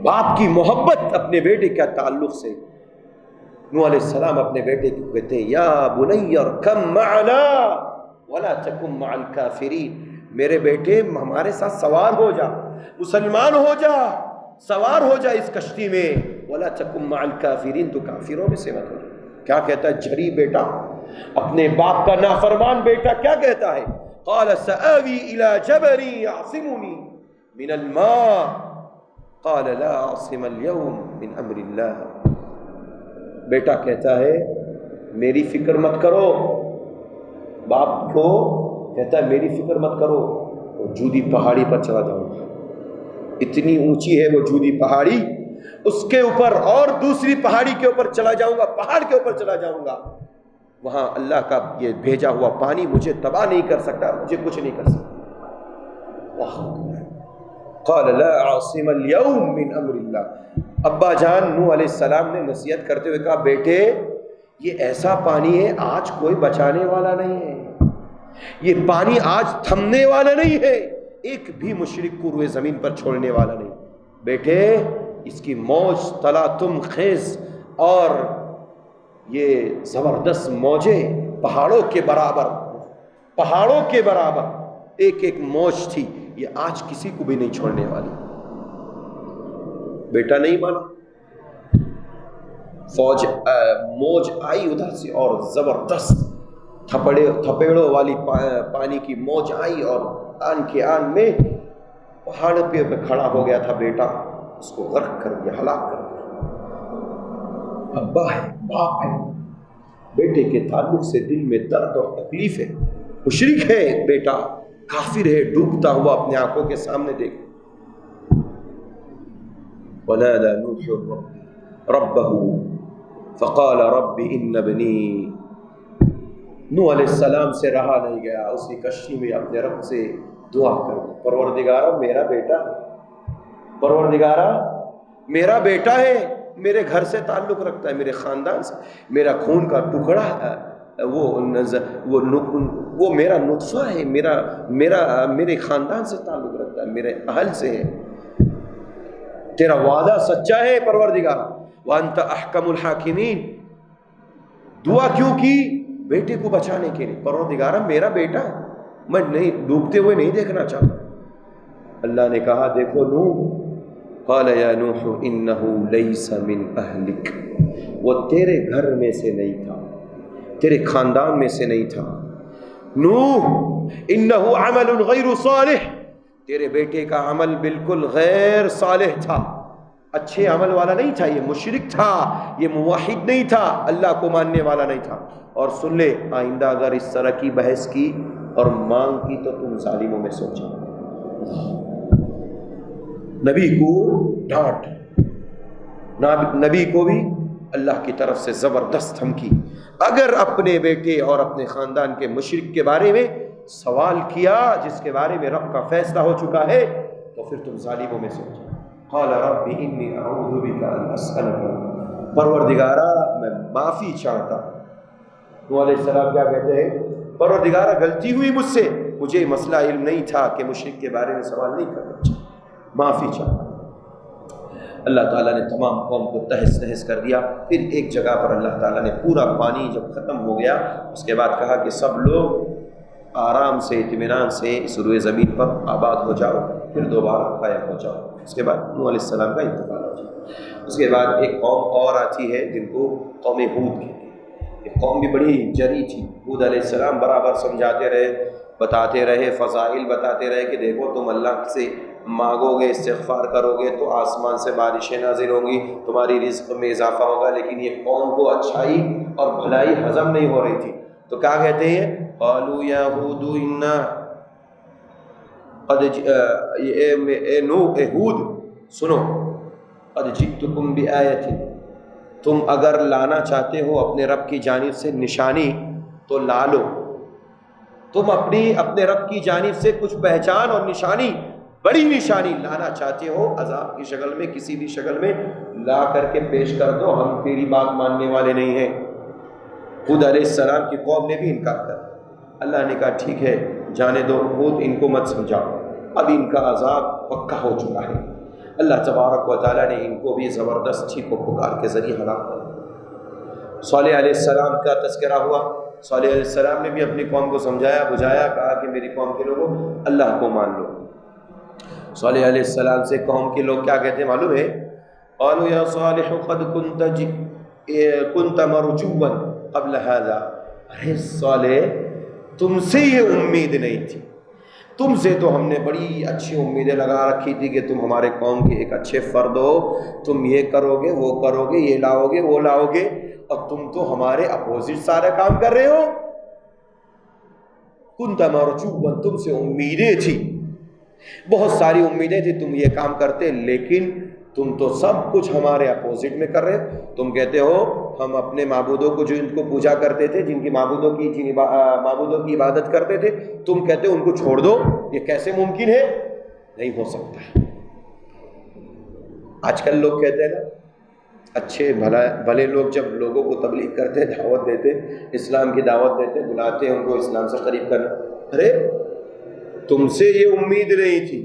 باپ کی محبت اپنے بیٹے کے تعلق سے، نوح علیہ السلام اپنے بیٹے کو کہتے ہیں یا بنی ارکب معنا ولا تکن مع الکافرین، میرے بیٹے ہمارے ساتھ سوار ہو جا، مسلمان ہو جا، سوار ہو جا اس کشتی میں، ولا تکن مع الکافرین، تو کافروں میں سے مت ہو جا۔ کیا کہتا ہے جری بیٹا، اپنے باپ کا نافرمان بیٹا کیا کہتا ہے؟ قال سآوی الی جبل یعصمنی من الماء قال لا عاصم اليوم من امر اللہ۔ بیٹا کہتا ہے میری فکر مت کرو، باپ کو کہتا ہے میری فکر مت کرو، وہ جودی پہاڑی پر چلا جاؤں گا، اتنی اونچی ہے وہ جودی پہاڑی، اس کے اوپر اور دوسری پہاڑی کے اوپر چلا جاؤں گا، پہاڑ کے اوپر چلا جاؤں گا، وہاں اللہ کا یہ بھیجا ہوا پانی مجھے تباہ نہیں کر سکتا، مجھے کچھ نہیں کر سکتا۔ قال لا عاصم اليوم من امر اللہ۔ ابا جان نوح علیہ السلام نے نصیحت کرتے ہوئے کہا بیٹے یہ ایسا پانی ہے آج کوئی بچانے والا نہیں ہے، یہ پانی آج تھمنے والا نہیں ہے، ایک بھی مشرک کو روئے زمین پر چھوڑنے والا نہیں، بیٹے اس کی موج تلا تم خیز اور یہ زبردست موجیں پہاڑوں کے برابر، پہاڑوں کے برابر ایک ایک موج تھی، یہ آج کسی کو بھی نہیں چھوڑنے والی۔ بیٹا نہیں مانا، موج آئی ادھر سے اور زبردست تھپیڑوں والی پانی کی موج آئی اور آن کے آن میں پہاڑ پہ کھڑا ہو گیا تھا بیٹا، اس کو غرق کر دیا، ہلاک کر دیا۔ ابا ہے، باپ ہے، بیٹے کے تعلق سے دل میں درد اور تکلیف ہے، مشرک ہے بیٹا، کافر ہے، ڈوبتا ہوا اپنے آنکھوں کے سامنے دیکھ۔ ونادى نوح ربه فقال رب ان ابنی، نوح علیہ السلام سے رہا نہیں گیا، اسی کشتی میں اپنے رب سے دعا کر دی، پروردگارا میرا بیٹا، پروردگارا میرا بیٹا ہے، میرے گھر سے تعلق رکھتا ہے، میرے خاندان سے، میرا خون کا ٹکڑا ہے، وہ میرا نطفہ ہے، میرے خاندان سے تعلق رکھتا ہے، میرے اہل سے ہے، تیرا وعدہ سچا ہے پروردگار، وانت احکم الحاکمین۔ دعا کیوں کی؟ بیٹے کو بچانے کے لیے، پروردگارا میرا بیٹا ہے، میں نہیں ڈوبتے ہوئے نہیں دیکھنا چاہتا۔ اللہ نے کہا دیکھو نوح، قال یا نوح انہ لیس من اہلک، وہ تیرے گھر میں سے نہیں تھا، تیرے خاندان میں سے نہیں تھا، نوح انہ عمل غیر صالح، تیرے بیٹے کا عمل بالکل غیر صالح تھا، اچھے عمل والا نہیں تھا، یہ مشرک تھا، یہ موحد نہیں تھا، اللہ کو ماننے والا نہیں تھا۔ اور سن لے آئندہ اگر اس طرح کی بحث کی اور مانگ کی تو تم ظالموں میں سوچو۔ نبی کو ڈانٹ، نبی کو بھی اللہ کی طرف سے زبردست دھمکی، اگر اپنے بیٹے اور اپنے خاندان کے مشرک کے بارے میں سوال کیا جس کے بارے میں رب کا فیصلہ ہو چکا ہے تو پھر تم ظالموں میں سوچو۔ قال رب انی اعوذ بک ان اسألک، پروردگارا میں معافی چاہتا ہوں۔ نوح علیہ السلام کیا کہتے ہیں؟ پروردگارا غلطی ہوئی مجھ سے، مجھے مسئلہ علم نہیں تھا کہ مشرک کے بارے میں سوال نہیں کرنا چاہیے، معافی چاہتا ہوں۔ اللہ تعالیٰ نے تمام قوم کو تہس نہس کر دیا۔ پھر ایک جگہ پر اللہ تعالیٰ نے پورا پانی جب ختم ہو گیا اس کے بعد کہا کہ سب لوگ آرام سے اطمینان سے اس روئے زمین پر آباد ہو جاؤ، پھر دوبارہ قائم ہو جاؤ۔ اس کے بعد نوح علیہ السلام کا انتقال ہو جائے۔ اس کے بعد ایک قوم اور آتی ہے جن کو قوم ہود کہتے ہیں، یہ قوم بھی بڑی جری تھی۔ ہود علیہ السلام برابر سمجھاتے رہے، بتاتے رہے، فضائل بتاتے رہے کہ دیکھو تم اللہ سے مانگو گے، استغفار کرو گے تو آسمان سے بارشیں نازل ہوں گی، تمہاری رزق میں اضافہ ہوگا، لیکن یہ قوم کو اچھائی اور بھلائی ہضم نہیں ہو رہی تھی۔ تو کیا کہتے ہیں؟ قالوا یا ہود انا قد اے نوح، اے ہود سنو، قد جئتکم بآیۃ، تم اگر لانا چاہتے ہو اپنے رب کی جانب سے نشانی تو لا لو، تم اپنے رب کی جانب سے کچھ پہچان اور نشانی، بڑی نشانی لانا چاہتے ہو، عذاب کی شکل میں، کسی بھی شکل میں لا کر کے پیش کر دو، ہم تیری بات ماننے والے نہیں ہیں۔ ہود علیہ السلام کی قوم نے بھی انکار کر دیا۔ اللہ نے کہا ٹھیک ہے جانے دو، ہود ان کو مت سمجھاؤ، اب ان کا عذاب پکا ہو چکا ہے۔ اللہ تبارک و تعالیٰ نے ان کو بھی زبردست چیخ و پکار کے ذریعے ہلاک کر دیا۔ صالح علیہ السلام کا تذکرہ ہوا، صالح علیہ السلام نے بھی اپنی قوم کو سمجھایا بجھایا، کہا کہ میری قوم کے لوگوں اللہ کو مان لو۔ صالح علیہ السلام سے قوم کے لوگ کیا کہتے ہیں معلوم ہے؟ قالوا یا صالح قد كنت مرجوا قبل هذا، ارے صالح تم سے یہ امید نہیں تھی، تم سے تو ہم نے بڑی اچھی امیدیں لگا رکھی تھی کہ تم ہمارے قوم کے ایک اچھے فرد ہو، تم یہ کرو گے وہ کرو گے، یہ لاؤ گے وہ لاؤ گے، اور تم تو ہمارے اپوزٹ سارا کام کر رہے ہو. کنت مرجوا، تم سے امیدیں تھی، بہت ساری امیدیں تھی، تم یہ کام کرتے، لیکن تم تو سب کچھ ہمارے اپوزٹ میں کر رہے ہو. تم کہتے ہو ہم اپنے معبودوں کو، جو ان کو پوجا کرتے تھے، جن کی معبودوں کی عبادت کرتے تھے، تم کہتے ہو ان کو چھوڑ دو. یہ کیسے ممکن ہے؟ نہیں ہو سکتا. آج کل لوگ کہتے ہیں نا، اچھے بھلے لوگ جب لوگوں کو تبلیغ کرتے، دعوت دیتے، اسلام کی دعوت دیتے، بلاتے ہیں ان کو اسلام سے قریب کرنا، ارے تم سے یہ امید نہیں تھی،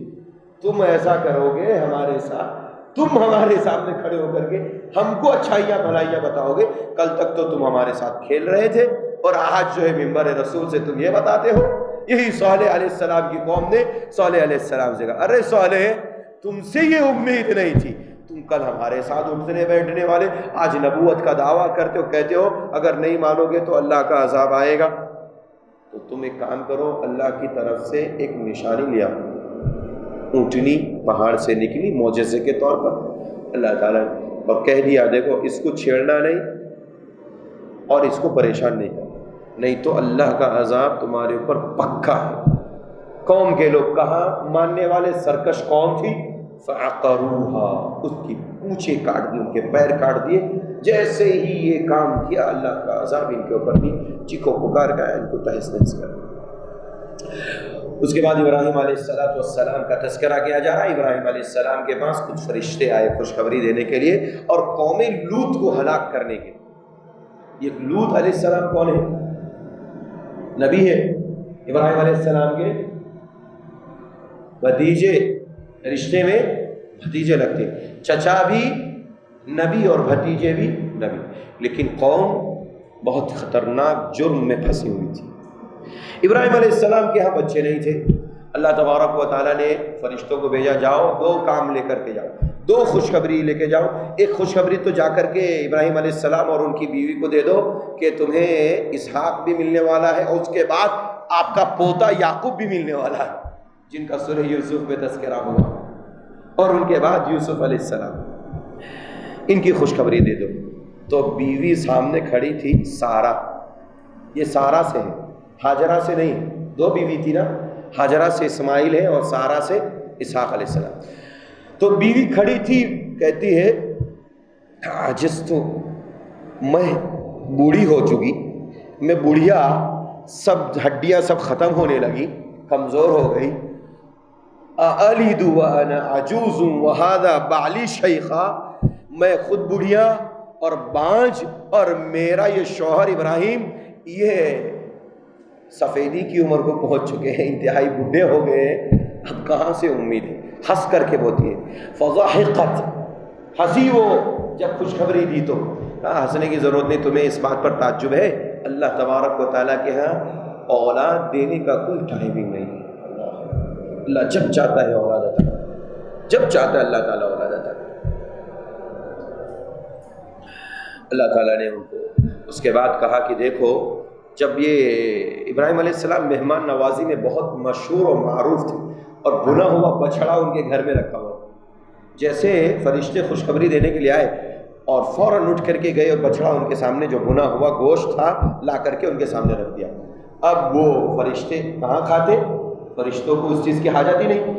تم ایسا کرو گے ہمارے ساتھ، تم ہمارے سامنے کھڑے ہو کر کے ہم کو اچھائیاں بھلائیاں بتاؤ گے. کل تک تو تم ہمارے ساتھ کھیل رہے تھے، اور آج جو ہے منبر رسول سے تم یہ بتاتے ہو. یہی صالح علیہ السلام کی قوم نے صالح علیہ السلام سے کہا، ارے صالح تم سے یہ امید نہیں تھی، تم کل ہمارے ساتھ اٹھنے بیٹھنے والے، آج نبوت کا دعویٰ کرتے ہو، کہتے ہو اگر نہیں مانو گے تو اللہ کا عذاب آئے گا. تو تم ایک کام کرو، اللہ کی طرف سے ایک نشانی لیا. اونٹنی پہاڑ سے نکلی معجزے کے طور پر اللہ تعالیٰ نے، اور کہہ دیا دیکھو اس کو چھیڑنا نہیں اور اس کو پریشان نہیں کرنا، نہیں تو اللہ کا عذاب تمہارے اوپر پکا ہے. قوم کے لوگ کہاں ماننے والے، سرکش قوم تھی. فعقروها، اس کی پونچھیں کاٹ دی، ان کے پیر کاٹ دیے. جیسے ہی یہ کام کیا اللہ کا عذاب ان کے اوپر بھی چیخو پکار گیا، ان کو تہس نہس کر دیا. اس کے بعد ابراہیم علیہ السلام کا تذکرہ کیا جا رہا ہے. ابراہیم علیہ السلام کے پاس کچھ فرشتے آئے خوشخبری دینے کے لیے اور قوم لوط کو ہلاک کرنے کے لیے. یہ لوط علیہ السلام کون ہے؟ نبی ہے. ابراہیم علیہ السلام کے بھتیجے، رشتے میں بھتیجے لگتے، چچا بھی نبی اور بھتیجے بھی نبی، لیکن قوم بہت خطرناک جرم میں پھنسی ہوئی تھی. ابراہیم علیہ السلام کے ہاں بچے نہیں تھے. اللہ تبارک و تعالیٰ نے فرشتوں کو بھیجا، جاؤ دو کام لے کر کے جاؤ، دو خوشخبری لے کے جاؤ. ایک خوشخبری تو جا کر کے ابراہیم علیہ السلام اور ان کی بیوی کو دے دو کہ تمہیں اسحاق بھی ملنے والا ہے، اور اس کے بعد آپ کا پوتا یعقوب بھی ملنے والا ہے، جن کا سورہ یوسف میں تذکرہ ہوا، اور ان کے بعد یوسف علیہ السلام. ان کی خوشخبری دے دو. تو بیوی سامنے کھڑی تھی سارہ، یہ سارہ سے ہے، ہاجرہ سے نہیں. دو بیوی تھی نا، ہاجرہ سے اسماعیل ہے اور سارہ سے اسحاق علیہ السلام. تو بیوی کھڑی تھی، کہتی ہے عجز تو میں بوڑھی ہو چکی، میں بوڑھیا، سب ہڈیاں سب ختم ہونے لگی، کمزور ہو گئی. اَأَلِدُ وَأَنَا عَجُوزٌ وَهَذَا بَعْلِي شَيْخًا، میں خود بڑھیا اور بانجھ، اور میرا یہ شوہر ابراہیم یہ سفیدی کی عمر کو پہنچ چکے ہیں، انتہائی بڈھے ہو گئے ہیں، اب کہاں سے امید ہے. ہنس کر کے بولتی ہے. فضحکت، ہنسی وہ جب خوشخبری دی تو. ہنسنے کی ضرورت نہیں، تمہیں اس بات پر تعجب ہے اللہ تبارک و تعالیٰ کے ہاں اولاد دینے کا کوئی ٹائمنگ نہیں ہے. اللہ جب چاہتا ہے اولاد عطا کرتا ہے، جب چاہتا ہے اللہ تعالیٰ اولاد عطا کرتا ہے. اللہ تعالیٰ نے ان کو اس کے بعد کہا کہ دیکھو، جب یہ ابراہیم علیہ السلام مہمان نوازی میں بہت مشہور اور معروف تھے، اور بھنا ہوا بچڑا ان کے گھر میں رکھا ہوا. جیسے فرشتے خوشخبری دینے کے لیے آئے اور فوراً اٹھ کر کے گئے اور بچڑا ان کے سامنے جو بھنا ہوا گوشت تھا لا کر کے ان کے سامنے رکھ دیا. اب وہ فرشتے کہاں کھاتے، فرشتوں کو اس چیز کی حاجت ہی نہیں.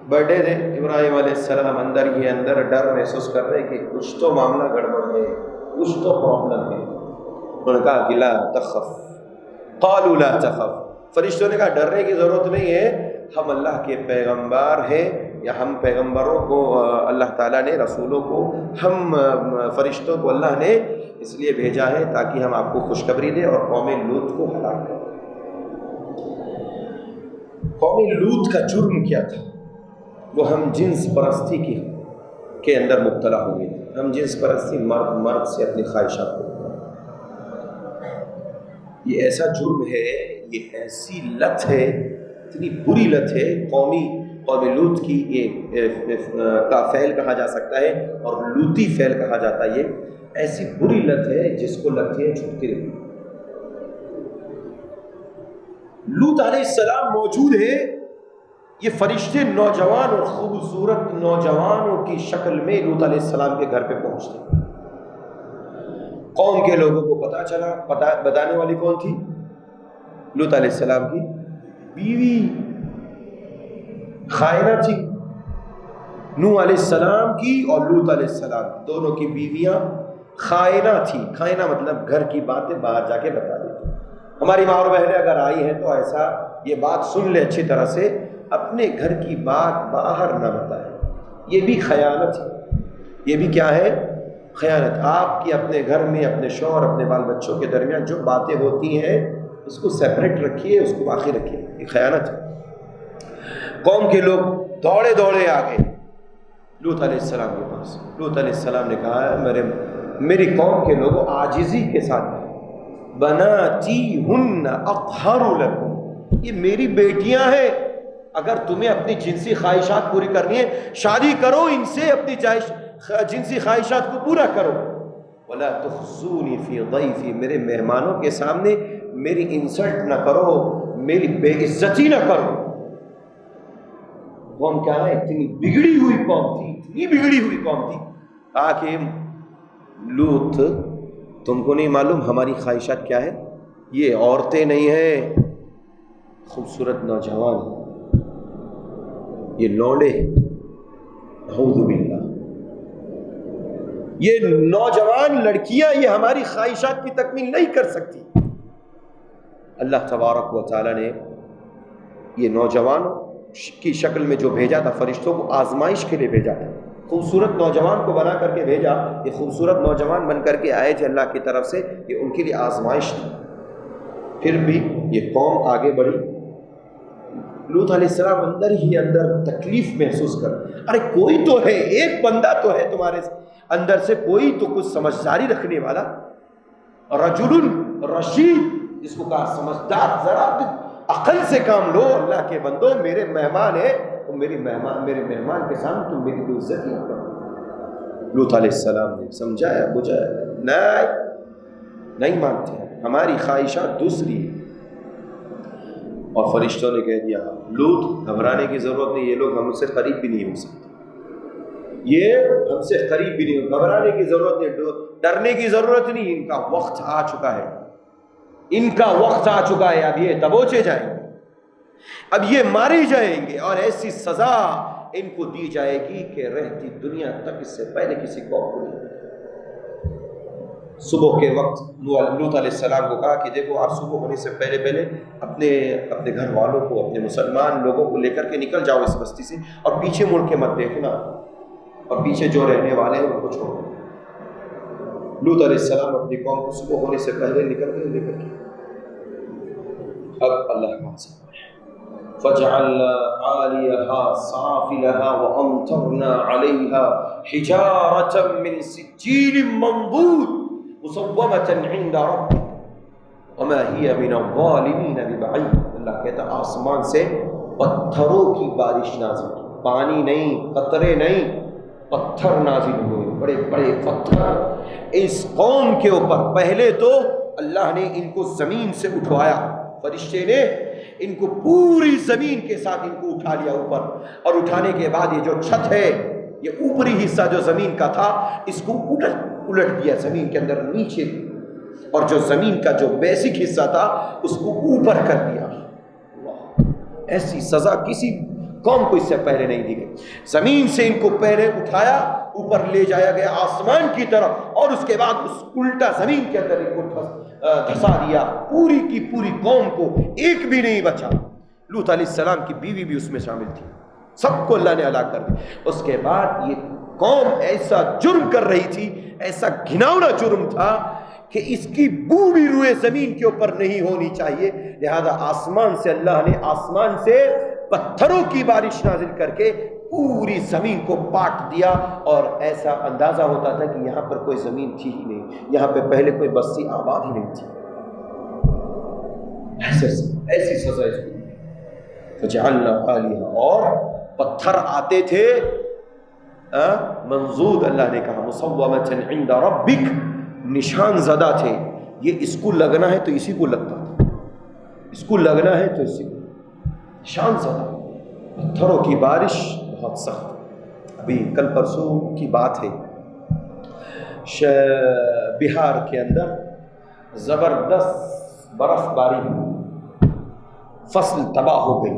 بیٹھے تھے ابراہیم علیہ السلام اندر ہی اندر ڈر محسوس کر رہے کہ کچھ تو معاملہ گڑبڑ ہے، کچھ تو پرابلم ہے. انہوں نے کہا کہ لا تخف، قالوا لا تخف. فرشتوں نے کہا ڈرنے کی ضرورت نہیں ہے، ہم اللہ کے پیغمبر ہیں، یا ہم پیغمبروں کو اللہ تعالیٰ نے، رسولوں کو، ہم فرشتوں کو اللہ نے اس لیے بھیجا ہے تاکہ ہم آپ کو خوشخبری دیں اور قوم لوط کو ہلاک کریں. قوم لوط کا جرم کیا تھا؟ وہ ہم جنس پرستی کے اندر مبتلا ہو گئی تھی. ہم جنس پرستی، مرد سے اپنی خواہشات کو، یہ ایسا جرم ہے، یہ ایسی لت ہے، اتنی بری لت ہے. قوم لوط کی یہ کا فعل کہا جا سکتا ہے، اور لوطی فعل کہا جاتا ہے. یہ ایسی بری لت ہے جس کو لگتی ہے چھٹتی رہتی. لوط علیہ السلام موجود ہے، یہ فرشتے نوجوان اور خوبصورت نوجوانوں کی شکل میں لوط علیہ السلام کے گھر پہ پہنچتے. قوم کے لوگوں کو پتہ چلا، بتانے والی کون تھی؟ لوط علیہ السلام کی بیوی خائنہ تھی، نوح علیہ السلام کی اور لوط علیہ السلام کی، دونوں کی بیویاں خائنہ تھی۔ خائنہ مطلب گھر کی باتیں باہر جا کے بتا دیتی۔ ہماری ماں اور بہنیں اگر آئی ہیں تو ایسا یہ بات سن لے اچھی طرح سے، اپنے گھر کی بات باہر نہ بتائیں، یہ بھی خیانت ہے۔ یہ بھی کیا ہے؟ خیانت۔ آپ کی اپنے گھر میں اپنے شوہر اپنے بال بچوں کے درمیان جو باتیں ہوتی ہیں اس کو سیپریٹ رکھیے، اس کو باقی رکھیے، یہ خیانت ہے۔ قوم کے لوگ دوڑے دوڑے آ گئے لوط علیہ السلام کے پاس۔ لوط علیہ السلام نے کہا میری قوم کے لوگوں عاجزی کے ساتھ، بناتی ہن اطہر لکم، یہ میری بیٹیاں ہیں، اگر تمہیں اپنی جنسی خواہشات پوری کرنی ہے شادی کرو ان سے، اپنی جنسی خواہشات کو پورا کرو۔ ولا تخزونی فی ضیفی، میرے مہمانوں کے سامنے میری انسلٹ نہ کرو، میری بے عزتی نہ کرو۔ قوم کیا ہے؟ اتنی بگڑی ہوئی قوم تھی، اتنی بگڑی ہوئی قوم تھی۔ کہا کہ لوط تم کو نہیں معلوم ہماری خواہشات کیا ہے؟ یہ عورتیں نہیں ہیں، خوبصورت نوجوان ہیں، یہ لونڈے ہیں، اعوذ باللہ، یہ نوجوان لڑکیاں یہ ہماری خواہشات کی تکمیل نہیں کر سکتی۔ اللہ تبارک و تعالیٰ نے یہ نوجوانوں کی شکل میں جو بھیجا تھا، فرشتوں کو آزمائش کے لیے بھیجا تھا، خوبصورت نوجوان کو بنا کر کے بھیجا، یہ خوبصورت نوجوان بن کر کے آئے تھے اللہ کی طرف سے، یہ ان کے لیے آزمائش تھی۔ پھر بھی یہ قوم آگے بڑھی۔ لوط علیہ السلام اندر ہی اندر تکلیف محسوس کر، ارے کوئی تو ہے، ایک بندہ تو ہے تمہارے اندر سے، کوئی تو کچھ سمجھداری رکھنے والا، رجل رشید، جس کو کہا سمجھدار، ذرا عقل سے کام لو۔ اللہ کے بندو، میرے مہمان ہیں، تو میرے مہمان کے سامنے تم میری بے عزتی نہ کرو۔ لوط علیہ السلام نے سمجھایا بجھایا، نہیں مانتے، ہماری خواہشات دوسری ہیں۔ اور فرشتوں نے کہہ دیا لوط گھبرانے کی ضرورت نہیں، یہ لوگ ہم سے قریب بھی نہیں ہو سکتے، یہ ہم سے قریب بھی نہیں ہو، گھبرانے کی ضرورت نہیں، ڈرنے کی ضرورت نہیں، ان کا وقت آ چکا ہے، ان کا وقت آ چکا ہے، اب یہ دبوچے جائیں گے، اب یہ مارے جائیں گے، اور ایسی سزا ان کو دی جائے گی کہ رہتی دنیا تک اس سے پہلے کسی قوم کو نہیں۔ صبح کے وقت لوط علیہ السلام کو کہا کہ دیکھو آپ صبح ہونے سے پہلے اپنے گھر والوں کو، اپنے مسلمان لوگوں کو لے کر کے نکل جاؤ اس بستی سے، اور پیچھے مڑ کے مت دیکھنا، اور پیچھے جو رہنے والے ہیں ان کو چھوڑ دو۔ لوط علیہ السلام اپنی قوم کو صبح ہونے سے پہلے نکل گئے لے کر کے۔ اب اللہ کا حکم ہے فَجَعَلْنَا عَالِيَهَا سَافِلَهَا وَأَمْطَرْنَا عَلَيْهَا حِجَارَةً مِّن سِجِّيلٍ مَّنضُودٍ مُّسَوَّمَةً عِندَ رَبِّكَ وَمَا هِيَ مِنَ الظَّالِمِينَ بِبَعِيدٍ۔ اللہ کہتا آسمان سے پتھروں کی بارش نازل کی، پانی نہیں، قطرے نہیں، پتھر نازل ہوئے، بڑے بڑے پتھر اس قوم کے اوپر۔ پہلے تو اللہ نے ان کو زمین سے اٹھوایا، فرشتے نے ان کو پوری زمین کے ساتھ ان کو اٹھا لیا اوپر، اور اٹھانے کے بعد یہ جو چھت ہے، یہ اوپری حصہ جو زمین کا تھا اس کو الٹ دیا زمین کے اندر نیچے، اور جو زمین کا جو بیسک حصہ تھا اس کو اوپر کر دیا۔ ایسی سزا کسی قوم کو اس سے پہلے نہیں دی گئی۔ زمین سے ان کو پہلے اٹھایا، اوپر لے جایا گیا آسمان کی طرف، اور اس کے بعد اس الٹا زمین کے اندر ان کو دھسا دیا، پوری کی پوری قوم کو ایک بھی نہیں بچا۔ لوط علیہ السلام کی بیوی بھی اس میں شامل تھی، سب کو اللہ نے ہلاک کر دیا۔ اس کے بعد یہ قوم ایسا جرم کر رہی تھی، ایسا گھناؤنا جرم تھا کہ اس کی بو بھی روئے زمین کے اوپر نہیں ہونی چاہیے، لہذا آسمان سے اللہ نے آسمان سے پتھروں کی بارش نازل کر کے پوری زمین کو پاٹ دیا، اور ایسا اندازہ ہوتا تھا کہ یہاں پر کوئی زمین تھی ہی نہیں، یہاں پہ پہلے کوئی بستی آباد ہی نہیں تھی۔ ایسی سزا اس کو فجعلنا عالیہا، اور پتھر آتے تھے منضود، اللہ نے کہا مسومۃ عند ربک، نشان زدہ تھے، یہ اس کو لگنا ہے تو اسی کو لگتا تھا، اس کو لگنا ہے تو اسی کو، نشان زدہ پتھروں کی بارش بہت سخت۔ ابھی کل پرسوں کی بات ہے، بہار کے اندر زبردست برف باری ہوئی، فصل تباہ ہو گئی،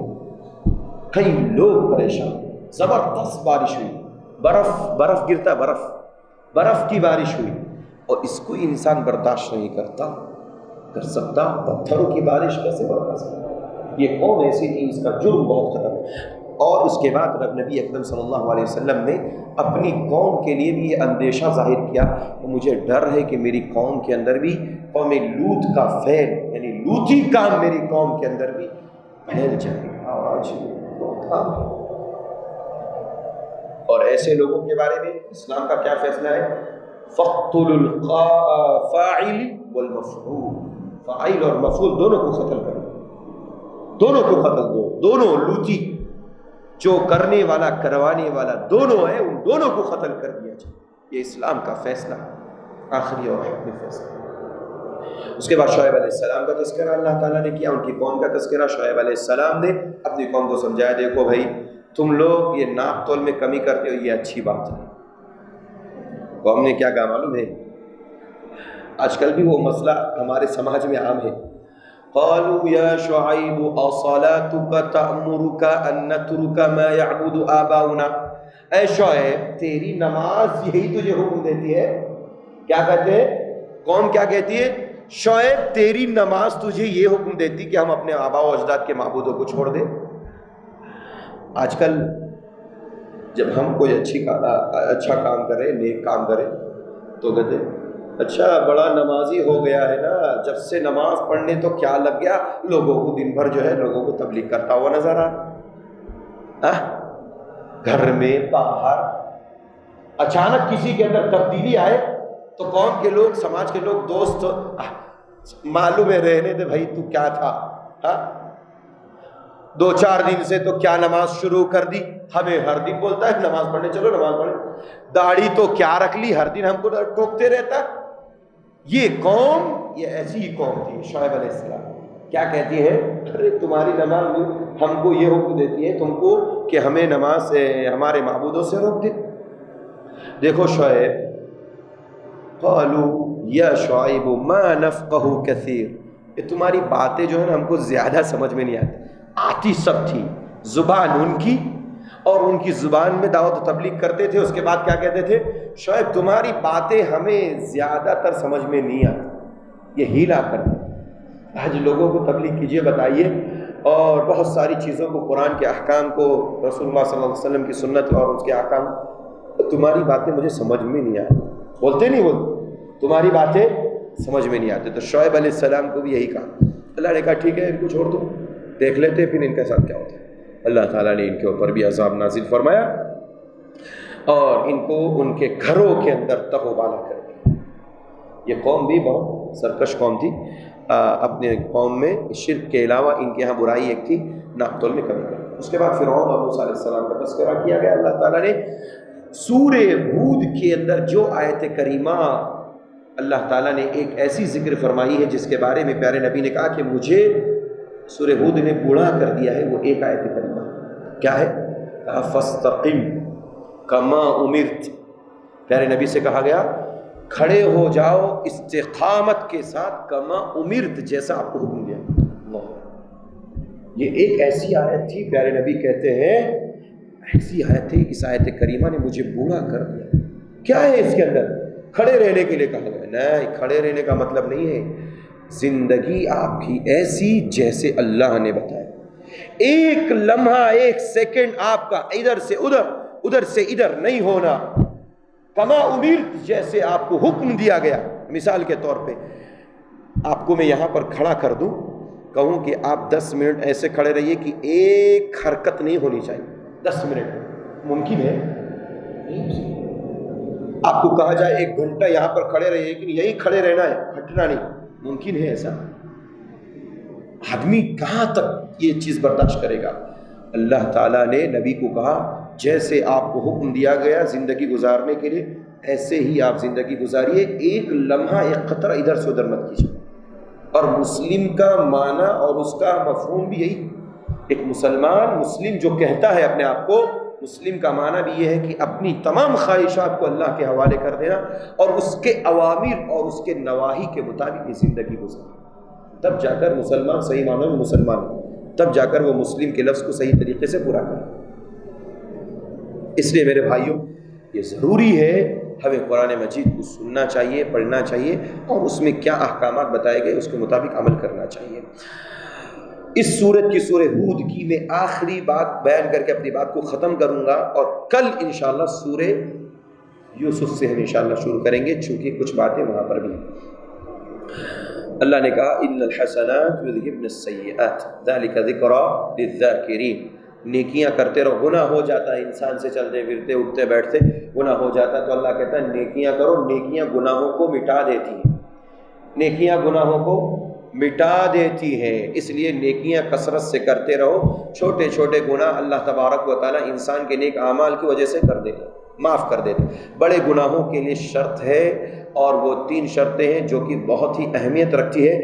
کئی لوگ پریشان، زبردست بارش ہوئی، برف گرتا، برف کی بارش ہوئی، اور اس کو انسان برداشت نہیں کر سکتا، پتھروں کی بارش کیسے برداشت کرتا؟ یہ قوم ایسی تھی، اس کا جرم بہت خطرناک۔ اور اس کے بعد نبی اکرم صلی اللہ علیہ وسلم نے اپنی قوم کے لیے بھی یہ اندیشہ ظاہر کیا کہ مجھے ڈر ہے کہ میری قوم کے اندر بھی قوم لوط کا فعل، یعنی لوطی کام میری قوم کے اندر بھی پھیل جائے گا۔ اور آج بہت عام ہے۔ اور ایسے لوگوں کے بارے میں اسلام کا کیا فیصلہ ہے؟ فَاقْتُلُوا الْفَاعِلِ وَالْمَفْعُولِ، فاعل اور مفعول دونوں کو قتل کر دو، دونوں کو قتل دو، دونوں لوطی، جو کرنے والا کروانے والا دونوں ہیں، ان دونوں کو قتل کر دیا جائے۔ یہ اسلام کا فیصلہ، آخری اور حتمی فیصلہ۔ اس کے بعد شعیب علیہ السلام کا تذکرہ اللہ تعالیٰ نے کیا، ان کی قوم کا تذکرہ۔ شعیب علیہ السلام نے اپنی قوم کو سمجھایا، دیکھو بھائی تم لوگ یہ ناپ تول میں کمی کرتے ہو، یہ اچھی بات نہیں۔ قوم نے کیا کہا معلوم ہے؟ آج کل بھی وہ مسئلہ ہمارے سماج میں عام ہے۔ قالوا یا شعیب اصلاتک تأمرک ان نترک ما یعبد آباؤنا، اے شعیب تیری نماز یہی تجھے حکم دیتی ہے؟ کیا کہتے ہیں؟ قوم کیا کہتی ہے؟ شعیب تیری نماز تجھے یہ حکم دیتی کہ ہم اپنے آباء و اجداد کے معبودوں کو چھوڑ دیں؟ آج کل جب ہم کوئی اچھا کام کریں، نیک کام کریں، تو کہتے اچھا بڑا نمازی ہو گیا ہے نا، جب سے نماز پڑھنے تو کیا لگ گیا، لوگوں کو دن بھر جو ہے لوگوں کو تبلیغ کرتا ہوا نظر آ، گھر میں باہر اچانک کسی کے اندر تبدیلی آئے تو قوم کے لوگ، سماج کے لوگ، دوست معلوم ہے رہنے دے بھائی تو کیا تھا، 2-4 دن سے تو کیا نماز شروع کر دی، ہمیں ہر دن بولتا ہے نماز پڑھنے چلو، نماز پڑھنے، داڑھی تو کیا رکھ لی، ہر دن ہم کو ٹوکتے رہتا۔ یہ قوم، یہ ایسی ہی قوم تھی۔ شعیب علیہ السلام کیا کہتی ہے؟ ارے تمہاری نماز ہم کو یہ حکم دیتی ہے تم کو کہ ہمیں نماز سے، ہمارے معبودوں سے روک دے۔ دیکھو شعیب، قالوا یا شعیب ما نفقہ کثیر، یہ تمہاری باتیں جو ہے نا ہم کو زیادہ سمجھ میں نہیں آتی سب تھی، زبان ان کی، اور ان کی زبان میں دعوت و تبلیغ کرتے تھے۔ اس کے بعد کیا کہتے تھے؟ شعیب تمہاری باتیں ہمیں زیادہ تر سمجھ میں نہیں آتی، یہ ہیلا کرتے۔ آج لوگوں کو تبلیغ کیجئے، بتائیے، اور بہت ساری چیزوں کو، قرآن کے احکام کو، رسول اللہ صلی اللہ علیہ وسلم کی سنت اور اس کے احکام، تمہاری باتیں مجھے سمجھ میں نہیں آتی، بولتے نہیں بولتے، تمہاری باتیں سمجھ میں نہیں آتی۔ تو شعیب علیہ السلام کو بھی یہی کہا۔ اللہ نے کہا ٹھیک ہے ان کو چھوڑ دو، دیکھ لیتے پھر ان کے ساتھ کیا ہوتا ہے۔ اللہ تعالیٰ نے ان کے اوپر بھی عذاب نازل فرمایا اور ان کو ان کے گھروں کے اندر تہو بالا کر دیا۔ یہ قوم بھی بہت سرکش قوم تھی۔ اپنے قوم میں شرک کے علاوہ ان کے ہاں برائی ایک تھی، ناپ تول میں کمی کرنا۔ اس کے بعد فرعون اور موسیٰ علیہ السلام کا تذکرہ کیا گیا۔ اللہ تعالیٰ نے سورہ ہود کے اندر جو آیت کریمہ اللہ تعالیٰ نے ایک ایسی ذکر فرمائی ہے جس کے بارے میں پیارے نبی نے کہا کہ مجھے سورہ ہود نے بوڑھا کر دیا ہے، وہ ایک آیت کریمہ کیا ہے؟ کہا فاستقم کما امرت، پیارے نبی سے کہا گیا کھڑے ہو جاؤ استقامت کے ساتھ، کما امرت، جیسا آپ کو حکم دیا۔ یہ ایک ایسی آیت تھی، پیارے نبی کہتے ہیں ایسی آیت تھی، اس آیت کریمہ نے مجھے بوڑھا کر دیا۔ کیا ہے اس کے اندر؟ کھڑے رہنے کے لیے کہا گیا۔ نہیں، کھڑے رہنے کا مطلب نہیں ہے زندگی آپ کی ایسی جیسے اللہ نے بتایا، ایک لمحہ، ایک سیکنڈ آپ کا ادھر سے ادھر، ادھر سے ادھر نہیں ہونا، کما امرت، جیسے آپ کو حکم دیا گیا۔ مثال کے طور پہ آپ کو میں یہاں پر کھڑا کر دوں، کہوں کہ آپ 10 منٹ ایسے کھڑے رہیے کہ ایک حرکت نہیں ہونی چاہیے، 10 منٹ ممکن ہے؟ آپ کو کہا جائے 1 گھنٹہ یہاں پر کھڑے رہیے کہ یہی کھڑے رہنا ہے، ہٹنا نہیں، ممکن ہے ایسا؟ آدمی کہاں تک یہ چیز برداشت کرے گا؟ اللہ تعالیٰ نے نبی کو کہا جیسے آپ کو حکم دیا گیا زندگی گزارنے کے لیے، ایسے ہی آپ زندگی گزاریے، ایک لمحہ، ایک قطرہ ادھر سے ادھر مت کیجیے۔ اور مسلم کا معنی اور اس کا مفہوم بھی یہی، ایک مسلمان، مسلم جو کہتا ہے اپنے آپ کو، مسلم کا معنی بھی یہ ہے کہ اپنی تمام خواہشات کو اللہ کے حوالے کر دینا اور اس کے اوامر اور اس کے نواہی کے مطابق یہ زندگی گزارنا، تب جا کر مسلمان صحیح معنوں میں مسلمان ہے، تب جا کر وہ مسلم کے لفظ کو صحیح طریقے سے پورا کرے۔ اس لیے میرے بھائیوں، یہ ضروری ہے ہمیں قرآن مجید کو سننا چاہیے، پڑھنا چاہیے، اور اس میں کیا احکامات بتائے گئے اس کے مطابق عمل کرنا چاہیے۔ اس سورت کی سورہ ہود کی میں آخری بات بیان کر کے اپنی بات کو ختم کروں گا، اور کل انشاءاللہ سورہ یوسف سے ہم انشاءاللہ شروع کریں گے، چونکہ کچھ باتیں وہاں پر بھی اللہ نے کہا ان الحسنات یذہبن السیئات ذلک ذکری للذاکرین، نیکیاں کرتے رہو، گناہ ہو جاتا ہے انسان سے، چلتے پھرتے اٹھتے بیٹھتے گناہ ہو جاتا ہے، تو اللہ کہتا ہے نیکیاں کرو، نیکیاں گناہوں کو مٹا دیتی ہیں، نیکیاں گناہوں کو مٹا دیتی ہیں، اس لیے نیکیاں کثرت سے کرتے رہو۔ چھوٹے چھوٹے گناہ اللہ تبارک و تعالیٰ انسان کے نیک اعمال کی وجہ سے کر دیتے، معاف کر دیتے۔ بڑے گناہوں کے لیے شرط ہے، اور وہ 3 شرطیں ہیں جو کہ بہت ہی اہمیت رکھتی ہے۔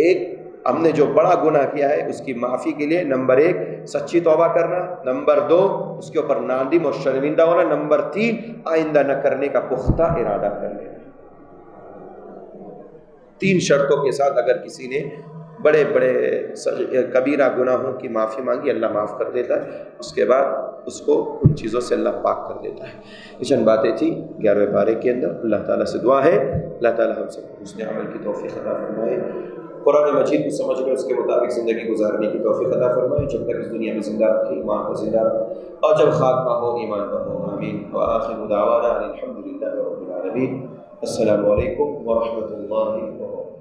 ایک، ہم نے جو بڑا گناہ کیا ہے اس کی معافی کے لیے نمبر 1 سچی توبہ کرنا، نمبر 2 اس کے اوپر نادم اور شرمندہ ہونا، نمبر 3 آئندہ نہ کرنے کا پختہ ارادہ کر لینا۔ 3 شرطوں کے ساتھ اگر کسی نے بڑے بڑے کبیرہ گناہوں کی معافی مانگی، اللہ معاف کر دیتا ہے، اس کے بعد اس کو ان چیزوں سے اللہ پاک کر دیتا ہے۔ یہ چند باتیں تھیں 11ویں پارے کے اندر۔ اللہ تعالیٰ سے دعا ہے اللہ تعالیٰ ہم سب کو حسن عمل کی توفیق عطا فرمائے، قرآن مجید کو سمجھ کر اس کے مطابق زندگی گزارنے کی توفیق عطا فرمائے، جب تک اس دنیا میں زندہ رکھے ایمان کو زندہ رکھے، اور جب خاتمہ ہو ایمان پر ہو، آمین۔ وآخر دعوانا الحمد للہ رب العالمین۔ السلام علیکم ورحمۃ اللہ وبرکاتہ۔